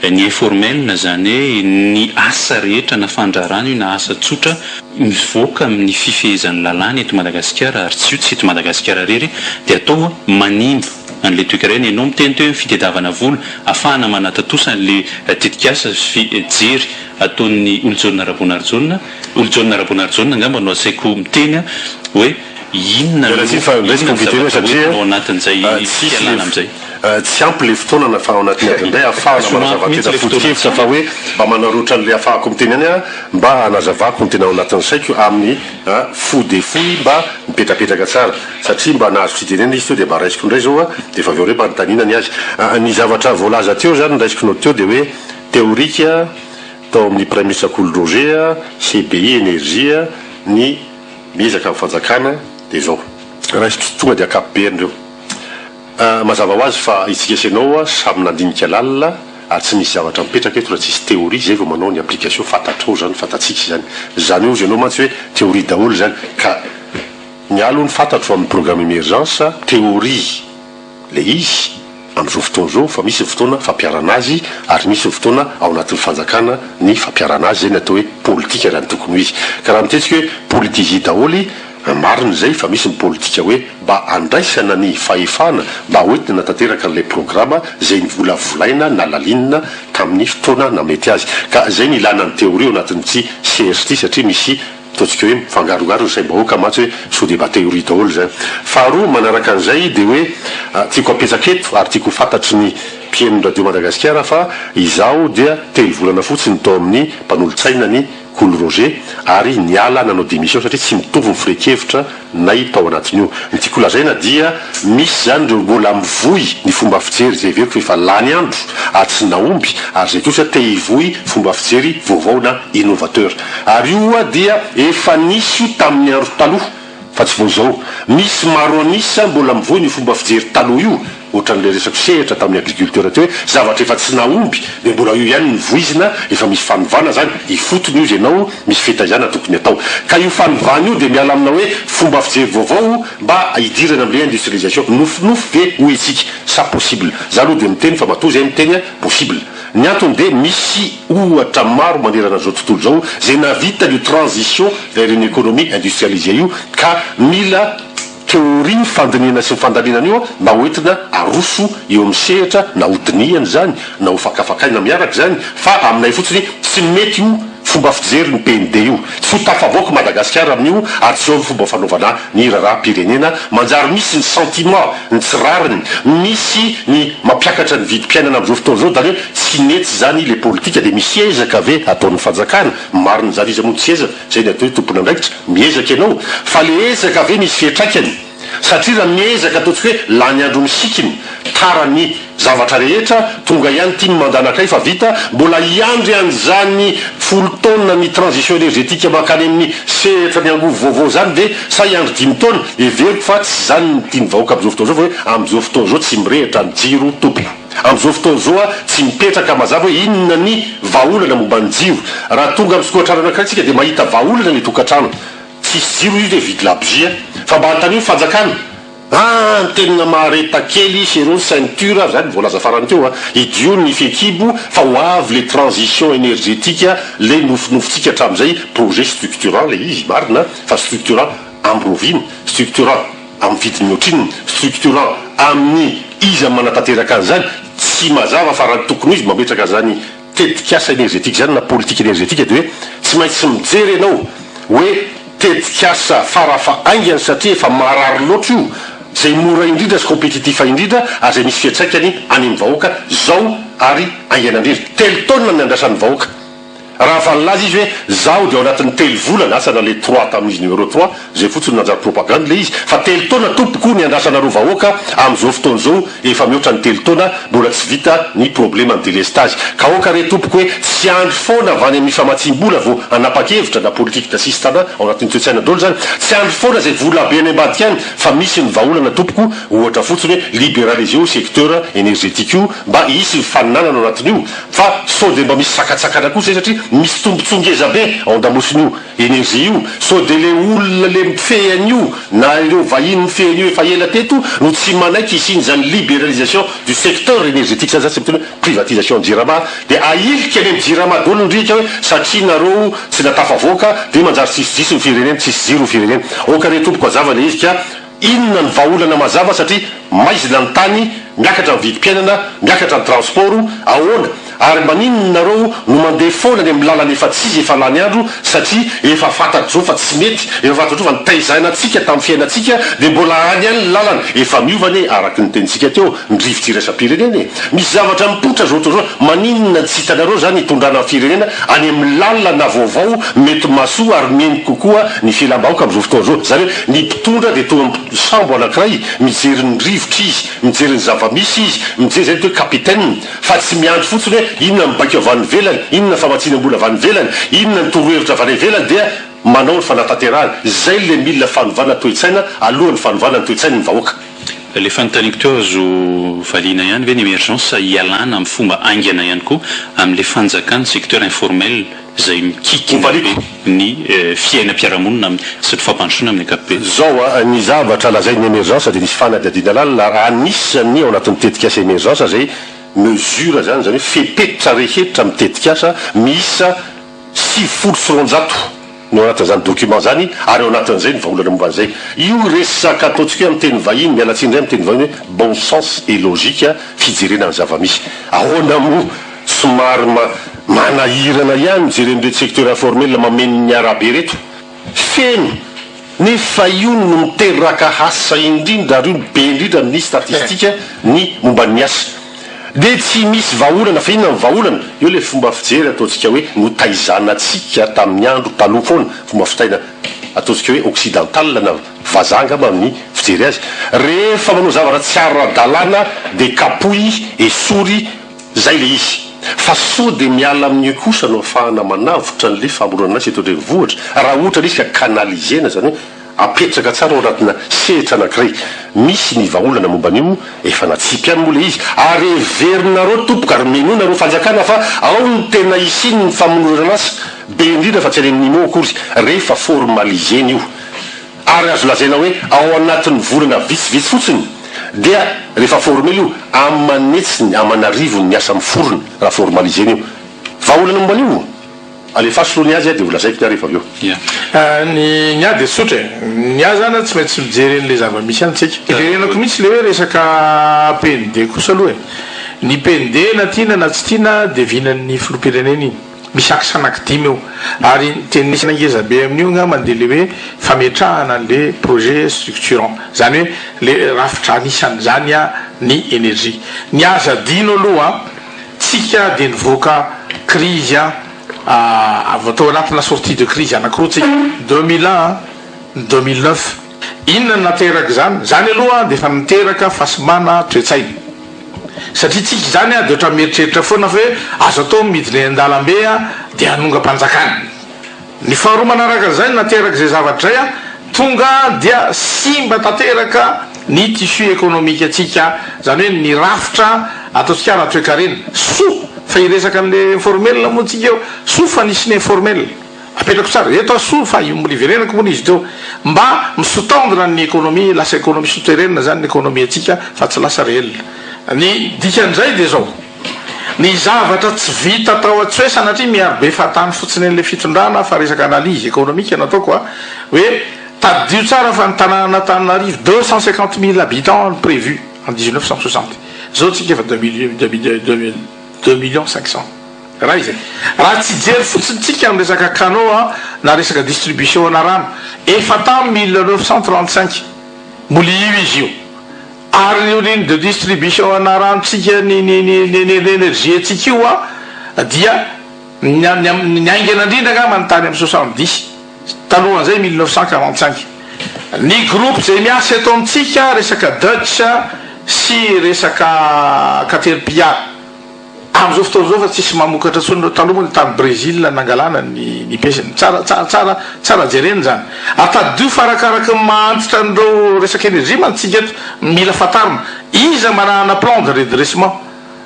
ny informel zany hoe ny asa rehetra na fandrarana io na asa tsotra mivoaka amin'ny fifehezan'ny lalàna eto Madagasikara ary tsy eto Madagasikara rery dia atao manimba an'le toekareny ianao miteny teo fitadiavana vola ahafahana manatatosa an'le tetikasa jery ataon'ny Olonjaona Rabonarjona Olonjaona Rabonarjona angamba no asaiko miteny hoe inona ao anatin'izay fialana amin'izay tsy ampy le fotoana nafa ao anatin'ny adindray ahafahana manazavantena foto-kevitra fa hoe mba manarotran' le ahafahako miteny any a mba hanazavako ny tena ao anatin'ny saiko amin'ny fo de foy mba mipetrapetraka tsara satria mba nahazo fitenena izy teo dia mba raisiko indray zao a dia fa aveo re mba nytaninany azy ny zavatra voalaza teo zany raisikonao teo dia hoe théorika tao amin'ny premier ministre Cool Roger CBI énergie ny miezaka amin'ny fanjakana dia zao raisiko tonga dia akapobeany reo mazava ho azy fa itsika isanao samy nandinika lalina ary tsy misy zavatra mipetraka eto raha tsisy théorie zay vao manao ny application fantatrao zany fantatsika zany zany io ianao mantsy hoe théorie daholo zany ka ny alo ny fantatro amin'ny programme émergence théorie le izy amin'izao fotoana zao fa misy fotoana fampiarana azy ary misy fotoana ao anatin'ny fanjakana ny fampiarana azy zay ny atao hoe politika raha ny tokony ho izy ka raha mitetsika hoe politisie daholy mariny zay fa misy ny politika hoe mba andraisana ny fahefana mba hoentina natateraka n'lay programma zay nyvolavolaina na lalinina tamin'ny fotoana na mety azy ka zay ny ilana ny théorie ao anatin'ity CST satria misy ataontsika hoe mifangarongaro ny saim-bahoaka matsy hoe so de mba théorie daholo zany faharoa manaraka an'izay dia hoe tiako apetsaketo ary tiako fantatry ny mpiaino radio Madagasikara fa izaho dia telo volana fotsiny tao amin'ny mpanolontsaina ny Cool Roger ary niala nanao démission satria tsy mitovy ny fire-kevitra nay tao anatin'io ny tiako lazaina dia misy zany reo mbola mivoy ny fomba fijery zay veriko efa lany andro ary tsy naomby ary zay kosa te hivoy fomba fijery vaovao na innovateur ary io dia efa nisy io tamin'ny andro taloha fa tsy vao zao misy maro anisa mbola mivoy ny fomba fijery taloha io ohatran'le resako sehatra tamin'ny agriculteur teo hoe zavatra efa tsy naomby dia mbola io ihany ny voizina efa misy fanovana zany ifotony io zay ianao misy fitaizana tokony atao ka io fanovana io dia miala amina hoe fomba fijery vaovao mba hidirana amin'le industrialisation nofinofo ve ho itsika sa possible za aloha dia miteny fa matoa zay miteny possible ny antony dia misy ohatra maro manerana zao tontolo zao zay navita io transition vers une économie industrialisée io ka mila théorie ny fandinina sy ny fandalinana io mba hoentina aroso eo amin'ny sehatra na hodiniany zany na ho fakafakaina miaraka zany fa aminay fotsiny tsy mety io fomba fijery ny PND io tsy ho tafavoaka Madagasikara amin'io ary tsy ao fomba fanaovana ny raharaha-pirenena manjary misy ny sentiment ny tsirariny misy ny mampiakatra ny vidim-piainana amin'izao fotoana zao zany hoe tsy netsy zany le politika dia misy ezaka ave ataon'ny fanjakana mariny zany izy moa tsy ezaka zay ny atao hoe tompona andraikitra miezaka ianao fa le ezaka ave misy fiatraikany satria raha miezaka ataontsika hoe lany andro misikiny tarany zavatra rehetra tonga ihany tiany mandanakay fa vita mbola iandry an'izany folo taona ny transition énergétique makany amin'ny sehatra ny angovo vaovao zany dia sa iandry 10 taona everiko fa tsy zany ny tiany vahoaka amin'izao fotoana zao fa hoe amin'izao fotoana zao tsy mirehitra ny jiro tompoko amin'izao fotoana zao tsy mipetraka mazava hoe inona ny vahaolana momba ny jiro raha tonga amin'ny sokoatrano anakiraitsika dia mahita vahaolana ny tokantrano tsisy jiro io dia vidi labozia fa mba antan'io fanjakana ny tenina mahareta kely sero ceinture zany voalaza farany teo idio ny fekibo fa ho avy le transition énergétique le nofonofotsika hatramin'izay projet structurant le izy marina fa structurant amin'ny roviny structurant amin'ny vidiny mihoatriny structurant amin'ny izy amin'ny manatanteraka an'izany tsy mazava fa raha tokony izy mametraka zany tetikasa énergétique zany na politique énergétique dia hoe tsy maintsy mijery ianao hoe tetikasa farafa aingany satria efa marary loatra io zay mora indrindra sy compétitif indrindra ary zay misy fiatsaikany any amin'ny vahoaka zao ary ainganandrindra telo taonina ny andrasan'ny vahoaka raha valinazy izy hoe zaho dia ao anatin'ny telo volana asana le 3 tamin'izy numéro 3 zay fotsiny nanjary propagande le izy fa telo taona tompoko ny andrasanareo vahoaka amin'izao fotoana zao efa mihoatra ny telo taona mbola tsy vita ny problème ny délestage ka oka re tompoko hoe tsy andro foana avany amin'ny famatsim-bola vo anapa-kevitra na politique dasisy tana ao anatin'ny toe-tsaina dolo zany tsy andro foana zay vola be any ambadika any fa misy ny vahaolana tompoko ohatra fotsiny hoe libéraliser o secteur énergétique io mba isy ny faninanana ao anatin'io fa sao de mba misy sakatsakana kosa satria misy tombotsongeza be ao an-damosiny io énergie io sao de le olona le mifehany io na ireo vahiny mifehany io efa ela teto no tsy manaiky isiny zany libéralisation du secteur énergétique zany tsy miteny privatisation ny jirama de ailika any amin'ny jirama dolo ndrika hoe satria nareo tsy natafavoaka de manjary tsisy ny firenena tsisy ziro ny firenena oka re tompoko azava le izy ka inona ny vahaolana mazava satria maizina ny tany miakatra ny vidim-piainana miakatra ny transport ahoana ary maninona nareo no mandeha foana ny amin'ny lalana efa tsy izy efa lany andro satria efa fantatro fa tsy mety efa fantatro fa nitaizainantsika tamin'ny fiainantsika de mbola any any ny lalana efa miovany araky ny tenitsika teo ny rivotra irasa-pirenena misy zavatra mipotra zao ohatrao maninona tsy hitanareo zany hitondrana ny firenena any amin'ny lalana vaovao mety masoa ary meny kokoa ny filam-bahoaka amin'izao fotoana zao zany hoe ny mpitondra de toa sambo anankiray mijery ny rivotra izy mijery ny zava-misy izy mijery zay hoe kapitaine fa tsy miandro fotsiny hoe inona mibaiky avany velany inona famatsiana-bola avany velany inona ny torohevitra avany velany dia manao ny fanatanterahana zay le milina fanovana toe-tsaina alohan'ny fanovana ny toe-tsaina ny vahoaka le fanontaniako teo azo valiana ihany ve ny émergence ialana amin'ny fomba aingana ihany koa amin'le fanjakany secteur informel zay mikikina ny fiainam-piarahamonina satria fampandrosoana amin'ny ankapobeny zao ny zavatra lazay ny émergence de nisy fanadadiana lalina anisany ao anatin'ny tetikasa émergence zay mesure zany zany hoe fepetra rehetra mitetikasa miisa 700 no anatin'izany document zany ary ao anatin'izay ny vahaolana momba an'izay io resaka ataontsika hoe miteny vahiny mialatsindray miteny vahiny hoe bon sens et logique fijerena ny zava-misy ahoana mo somary manahirana ihany mijeren'ireo secteur informel mameny ny arabe reto feno nefa io no miteraka hasa indrindra ary io no be indrindra amin'ny statistika ny momba ny asa de tsy misy vahaolana fa inona ny vahaolana io le fomba fijery ataontsika hoe notaizanatsika tamin'ny andro taloha foana fomba fitaina ataontsika hoe occidental na vazanga ma amin'ny fijery azy rehefa manao zavatra tsy ara-dalàna de kapoy esory zay le izy fa sao de miala amin'io kosa no afahana manavotra n'le famorona anazy eto drenivohitra raha ohatra izy ka canalisena zany hoe apetraka tsara ao anatina sehitra anankiray misy ny vahaolana momban'io efa natsipy any moa le izy ary everinareo tompoka ary menonareo fanjakana fa ao ny tena isiny ny famonorana asa be indrindra fa tsy any amin'ny nimo akory rehefa formaliseny io ary azo lazaina hoe ao anatin'ny volana vitsivitsy fotsiny dia rehefa formel io amanetsiny amanarivony ny asa miforona raha formaliseny io vahaolana momban'io alefasoloany azy de volazaiko ny arehefa aveo ny ady sotra ny azy zany tsy maintsy mijeren'le zava-misy any tsika ijerenako mihitsy le hoe resaka PND kosa aloha ny PND na tiana na tsy tiana de vinan'ny filoham-pirenena iny misy akisanaky 10 eo ary tenisy nangeza be amin'io nga mandeha le hoe fametrahana le projet structurant zany hoe le rafitra anisan'izany a ny énergie ny aza dino aloha tsika de nivoaka crise atao anatina sortie de crise anankiroa tsika 2001 2009 inona ny nateraka zany aloha de efa niteraka fasimana toe-tsaina satria tsika zany a de ohatra mieritreritra foana fa hoe azo atao midiny an-dalambe a de anonga-panjakana ny faharoa manaraka zany nateraka zay zavatra zay a tonga dia simba tateraka ny tissu économique atsika zany hoe ny rafitra ataontsika raha toe-karena so fa iresaka an'le informel moa tsika eo so fa nisy informel apetrako tsara eto so fa iverenako moa izy teo mba misotendre ny économie lasa économie souterraine zany ny économie atsika fa tsy lasa réel ny dikan'izay de zao ny zavatra tsy vita atao tsy hoe sanatria miarobe fatany fotsiny an'le fitondrana fa resaka analyse économique nataoko a hoe tadio tsara fa ny tanàna Antananarivo 250 000 habitants prévu en 1960 zao tsika efa 2 millions 500 raha izay raha tsy jery fotsiny tsika amin'ny resaka canot na resaka distribution na rano efa tam 1935 moli io izy io ary io ligne de distribution ana ranontsika ny énergie atsika io a dia nyaingana indrindra nga manontany amin'ny 70 talohan'izay 1945 ny groupe zay miasa eto amitsika resaka Dutch sy resaka Caterpillar am'izao fotoana zao fa tsisy mamokatra tsony taloha tany Brésil nangalana ny piesiny tsara jereny zany atadio farakaraky mantitra an'ireo resaka énergie mantsika eto mila fatarina iza manana plan de redressement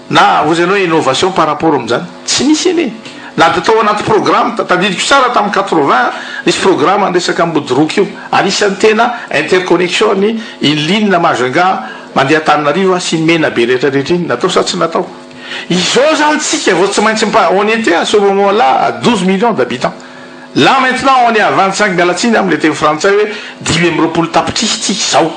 na vous anao innovation par rapport am'izany tsy misy eny na de tao anaty programme tadidiko tsara tamin'ny 80 nisy programme andresaka ambodoroky io anisan'ny tena interconnexion ny ligne Majunga mandeha Antananarivo sy mena be rehetrarehetra iny natao sa tsy natao izao zany tsika vao tsy maintsy on était à ce moment là à 12 millions d'habitants là maintenant on est à 25 mialatsiny am'le teny frantsay hoe 10 tapitrisy tsika zao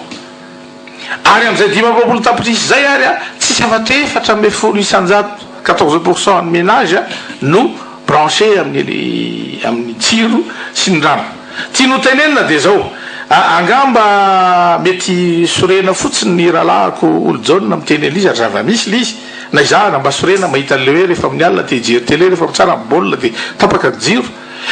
ary am'izay 10 tapitrisy zay ary tsisy afatra efatra ambe 14% ny ménage no branché amin'ny tsiro sy ny rano tiano tenenina de zao angamba mety sorena fotsiny ny rahalahako olo jaune miteny elizy ary zava-misy lizy na izahana mba sorena mahita an'le hoe rehefa amin'ny alina te hijery télé rehefa tsara amin'ny baolina de tapaka jiro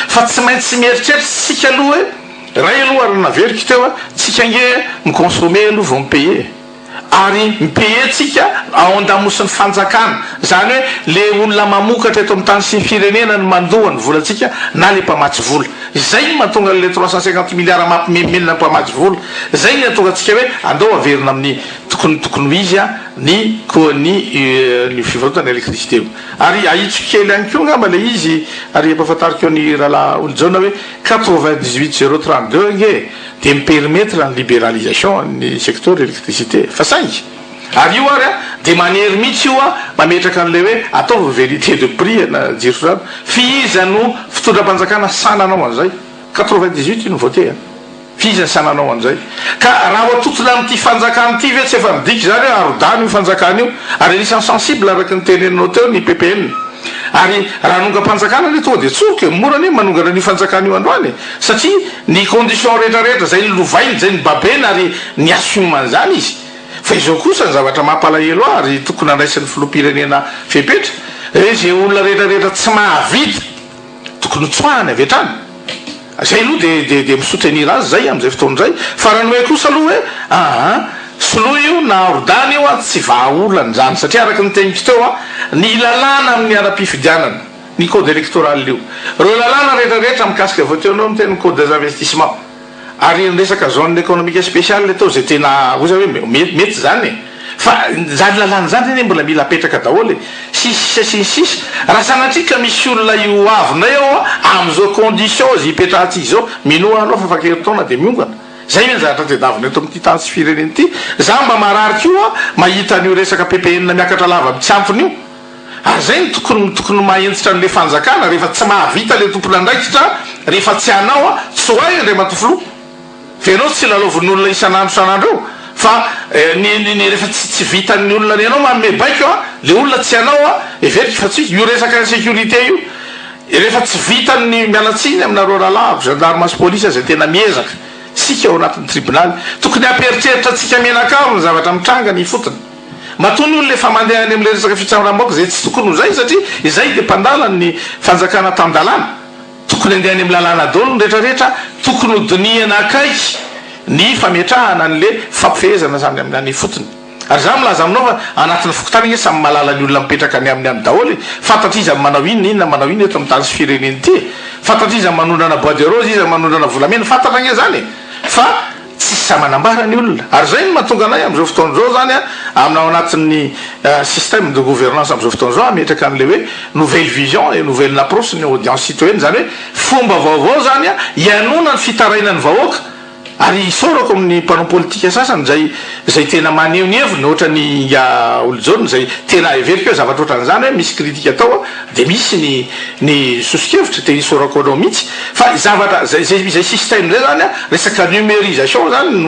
fa tsy maintsy mieritreritra tsika aloha hoe ray aloha ary naveriko teo a tsika nge miconsommer aloha vao mipayer ary mipayer tsika aondamosin'ny fanjakana zany hoe le olona mamokatra eto amin'ny tany sy ny firenena ny mandohany volatsika na le mpamatsy vola zay mahatonga le 350 milliards mampimemelina mpamatsy vola zay ny atonga tsika hoe andao averina amin'ny tokony izy a ny fivarotana électricité io ary ahitsiko kely any ko ngamba le izy ary empafatariko ny rahala olo jaune hoe 98 032 nge de mipermettre ny libéralisation ny secteur électricité fa saingy ary io ary de manière mihitsy io a mametraka an'le hoe ataova vérité de prix na jiro zany fihizano fitondram-panjakana sananao an'izay 98 ino voté fihizany sananao an'izay ka raha oatotona am'ty fanjakana ty ve tsy efa midiky zany hoe arodany io fanjakana io ary anisany sensible araky ny teneninao teo ny PPN ary raha nonga-panjakana le tonga de tsoky morany manongana ny fanjakana io androany satria ny condition rehetrarehetra zay ny lovainy zay ny babeny ary ny assumany zany izy fa izao kosa ny zavatra mampalahelo ary tokony andraisan'ny filoham-pirenena fepetra zay olona rehetrarehetra tsy mahavita tokony tsoahany avy hatrany zay aloha de misoutenir azy zay am'izay fotoana zay fa raha no hoe kosa aloha hoe soloa io na ordany io a tsy vahaolany zany satria araky ny teniko teo a ny lalàna amin'ny ara-pifidianana ny code électoral io reo lalàna rehetrarehetra mikasika voteonao miteny code des investissements ary ny resaka zone économique spéciale tao zay tena oza hoe mety zany fa zany lalàna zany reny mbola mila apetraka daholo sisy raha sanatrika misy olona io avonay ao am'izao condition zy ipetrahantsika zao minoa anao fa fakeritaona de miongana zay ny zavatra tedavina eto am'ty tany sy fireneny ty za mba marariky io a mahita an'io resaka PPN miakatra lava tsy ampony io ary zay ny tokony mahentsitra n'le fanjakana rehefa tsy mahavita le tompona andraikitra rehefa tsy anao a tsoay andre matofilo fenao tsy lalovan'olona isan'andro eo fa rehefa tsy vitan'ny olona ny anao manome baiko a le olona tsy anao a everika fa tsy io resaka sécurité io rehefa tsy vitan'ny mialatsiny aminareo rahalahako gendarme sy polisy zay tena miezaka sika ao anatin'ny tribunal tokony amperitreritra tsika menakaro ny zavatra mitranga ny fotony matony olo le fa mandehany am'le resaka fitsamoramboaka zay tsy tokony ho zay satria izay de mpandalany fanjakana tan-dalàna tokony andehany amy lalàna dolo ny rehetrarehetra tokony hodiniana akaiky ny fametrahana an'le fampifehezana zany amin'ny fotony ary za milaza aminao fa anatin'ny fokotany ige samy malala ny olona mipetraka any amin'ny daholy fantatry izy manao inona manao ino eto amin'ny tany sy fireneny ty fantatry izy manondrana bois de rose izy manondrana volamena fantatra gne zany fa tsy samanambara ny olona ary zay ny mahatonga anay am'izao fotoana zao zany aminao anatin'ny système de gouvernance am'izao fotoana zao ametraka an'le hoe nouvelle vision et nouvelle approche ny audience citoyenne zany hoe fomba vaovao zany ianona ny fitarainany vahoaka ary isorako amin'ny mpanao politika sasany zay tena maneho ny heviny ohatra ny olo jaune zay tena everiko hoe zavatra ohatran'izany hoe misy kritika atao de misy ny sosikevitra te isorako anao mihitsy fa zavatra zay système zay zany resaka numérisation zany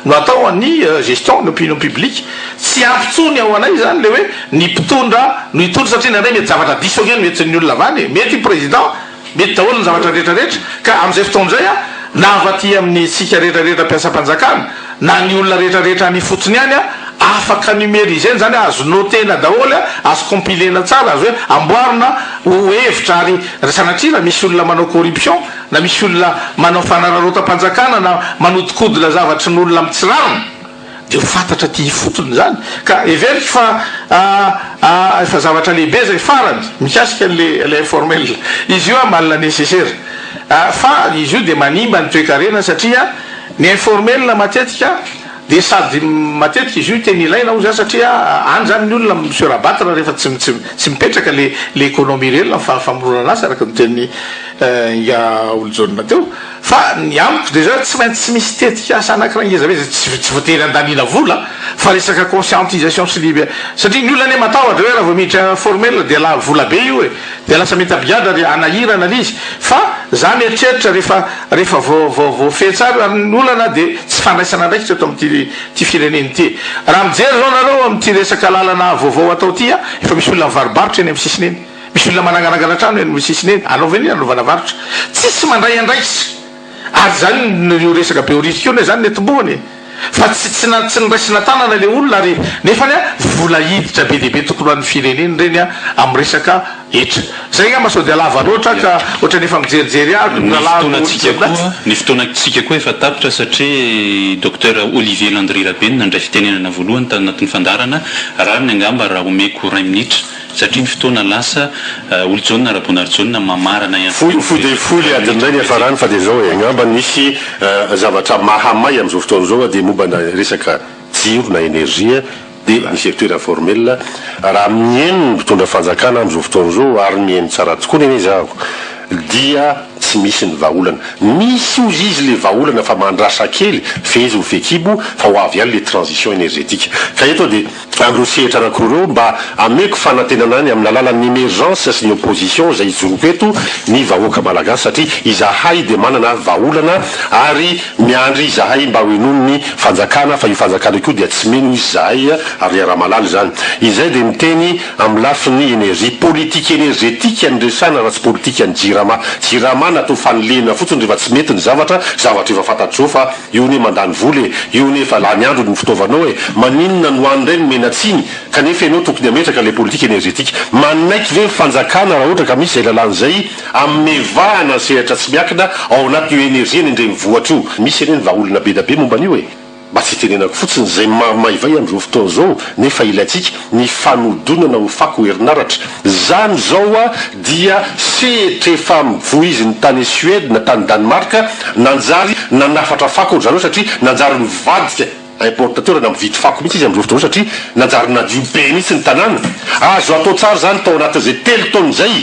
no atao ny gestion ny opinion publique tsy ampitsony ao anay zany le hoe ny mpitondra no hitondra satria nandray mety zavatra diso agny mety ny olona vany mety président mety daholo ny zavatra rehetrarehetra ka am'izay fotoan'zay na avaty amin'ny sika rehetrarehetra mpiasa-panjakana na ny olona rehetrarehetra ny fotsiny any afaka numérisena zany azo notena daholo azo compilena tsara azo hoe amboarina ho hevitra ary sanatria na misy olona manao corruption na misy olona manao fanararotam-panjakana na manodikodina zavatry ny olona mitsirarona de ho fantatra ty fotony zany ka everitry fa zavatra lehibe zay farany mikasika le informel izy io malina nécessaire fa izy io de manimba ny toe-karena satria ny informel matetika de sady matetika izy io teny ilaina o zany satria any zany ny olona monsieur Rabatra rehefa tsy mipetraka le économie reny la famorona anazy araka nyteny ia olojonina teo fa ny amiko deja tsy maintsy tsy misy tetika asa anakiraha ngeza hoe tsy voatery andalina vola fa resaka conscientisation sy libe satria ny olona ane matahotra hoe raha vao miditra formel de la vola be io e de lasa mety abiada ry anahirana lizy fa za mieritreritra rehefa vo fetsary ary ny olana de tsy fandraisana ndraiky tseto amty fireneny ty raha mijery zao nareo amty resaka lalana vaovao atao ty efa misy olona mivaribarotra eny amy sisiny eny misy olona mananganangana trano eny sisiny eny anaovan'iny anaovana varotra tsisy mandray andraikitsy ary zany io resaka beoritika io zany netombohany fa tsy niraisina tanana le olona ary nefany vola hiditra be dehibe tokony hoan'ny fireneny reny amy resaka etra zay nga masao de lava loatra ka ohatra nefa mijerijery ny fotoanatsika koa efa tapitra satria docteur Olivier Landry Rabeny nandray fitenenana voalohany tanatin'ny fandarana raha ny angamba raha omeko 20 minitra satria ny fotoana lasa olojona rabonarjona mamarana foy adin'izay ny afarany fa de zao angamba misy zavatra mahamay am'izao fotoana zao de mombana resaka jiro na énergie de ny secteur informel raha mihaino mitondra fanjakana am'izao fotoana zao ary mihaino tsara tokoa neny zao dia tsy misy ny vahaolana misy ozy izy le vahaolana fa mandrasa kely fezy ho fekibo fa ho avy any le transition énergétique ka eto de andro sehitra anakiroreo mba ameko fanantenana any amin'ny alalan'ny émergence sy ny opposition zay izoroko eto ny vahoaka malagasy satria izahay de manana vahaolana ary miandry izahay mba hoenono ny fanjakana fa io fanjakana koa dia tsy meno izy zahay ary ara-malaly zany izay de miteny amin'ny lafiny énergie politique énergétique andresana raha tsy politique any jirama natao fanolena fotsiny rehefa tsy mety ny zavatra efa fantatro fa io ne mandany voly io nefa lany andro ny fitaovanao maninona no anyreny menatsiny kanefa ianao tokony ametraka le politique énergétique manaiky ve fanjakana raha ohatra ka misy zay lalan'izay amevahana sehatra tsy miakina ao anatin'io énergie ny ndre mivoatra io misy reny vahaolona be da be momban'io mba tsy tenenako fotsiny zay maivay am'izao fotoana zao nefa ilatsika ny fanodonana ho fako herinaratra zany zao dia sehitra efa mivoizy ny tany Suède na tany Danemarka nanjary nanafatra fako zareo satria nanjary mivadika importateur na mividy fako mihitsy izy am'izao fotoana satria nanjary nadio be mihitsy ny tanàna azo atao tsara zany tao anatin'izay telo taona zay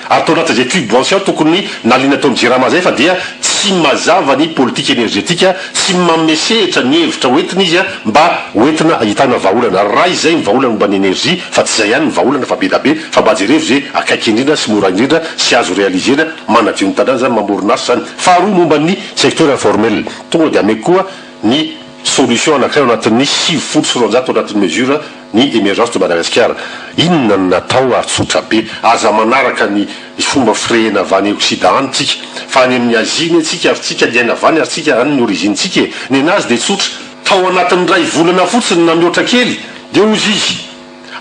ary tao anatin'izay tubvention tokony naliana tao jirama zay fa dia tsy mazava ny politique énergétique tsy mamesehitra ny hevitra hoentina izy mba hoentina ahitana vahaolana raha izay ny vahaolana momba ny énergie fa tsy zay ihany ny vahaolana fa be da be fa mba jerevy zay akaiky indrindra sy mora indrindra sy azo réalisena manadio ny tanàna zany mamoronasa zany faharoa momba ny secteur informel tonga de ameko koa ny solution anankiray anatin'ny 6 folo sy 900 anatin'ny mesure ny émergence de Madagascar inona ny natao ary tsotra be aza manaraka ny fomba firehena avy any Occident any tsika fa any amin'ny Asie atsika ary tsika liaina avy any ary tsika any ny origine tsika ny anazy de tsotra tao anatin'ny ray volana fotsiny na mihoatra kely de ozy izy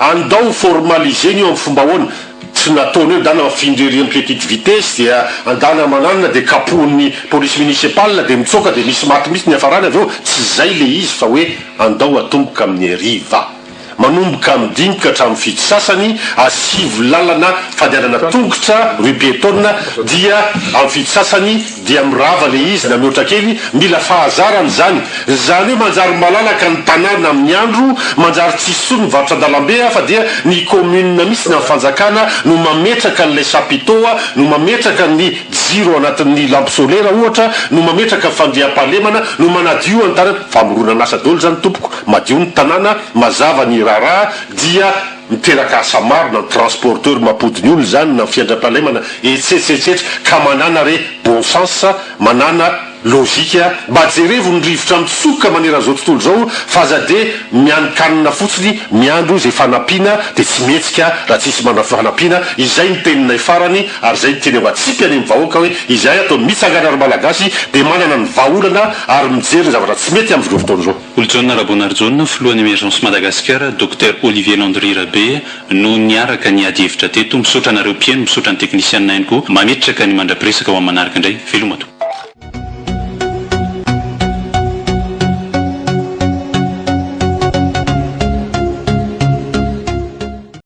andao formaliser io amin'ny fomba ahoana tsy nataony eo dana mifindrery amin'ny petite vitesse dia andana mananina de kapohin'ny police municipale de mitsoka de misy maty misy ny afarany avy eo tsy zay le izy fa hoe andao atomboka amin'ny ariva manomboka midinika hatramin'ny fito sasany asivy lalana fandehanana tongotra rue piétonne dia amin'ny fito sasany dia mirava le izy na mihoatra kely mila fahazarany zany hoe manjary malalaka ny tanàna amin'ny andro manjary tsisy ny varotra an-dalambe fa dia ny commune misy na fanjakana no mametraka n'lay chapiteau no mametraka ny jiro anatin'ny lampe solaire ohatra no mametraka fandriam-pahalemana no manadio ny tanàna famoronana asa daholo zany tompoko madio ny tanàna mazava ny raha dia miteraka asa maro na transporteur mampodiny olo zany na fiandram-pahalemana etsetsetsetra ka manana re bon sens manana logika mba jerevo ny rivotra mitsoka manera zao tontolo zao fa za de mianokanina fotsiny miandro zay fanampiana de tsy mihetsika raha tsisy manao fanampiana. Izay ny teninay farany ary zay ny teny amatsipy any amin'ny vahoaka hoe izay atao mitsangana ary malagasy de manana ny vahaolana ary mijery ny zavatra tsy mety amin'izao fotoana zao. Olon-jaona Rabonarjona, filohan'ny emergence Madagasikara, Dr Olivier Landry Rabe no niaraka ny ady hevitra teto misaotra anareo mpiaino misaotra ny teknisianina ihany koa mametraka ny mandrapiresaka ho amin'ny manaraka indray velomato.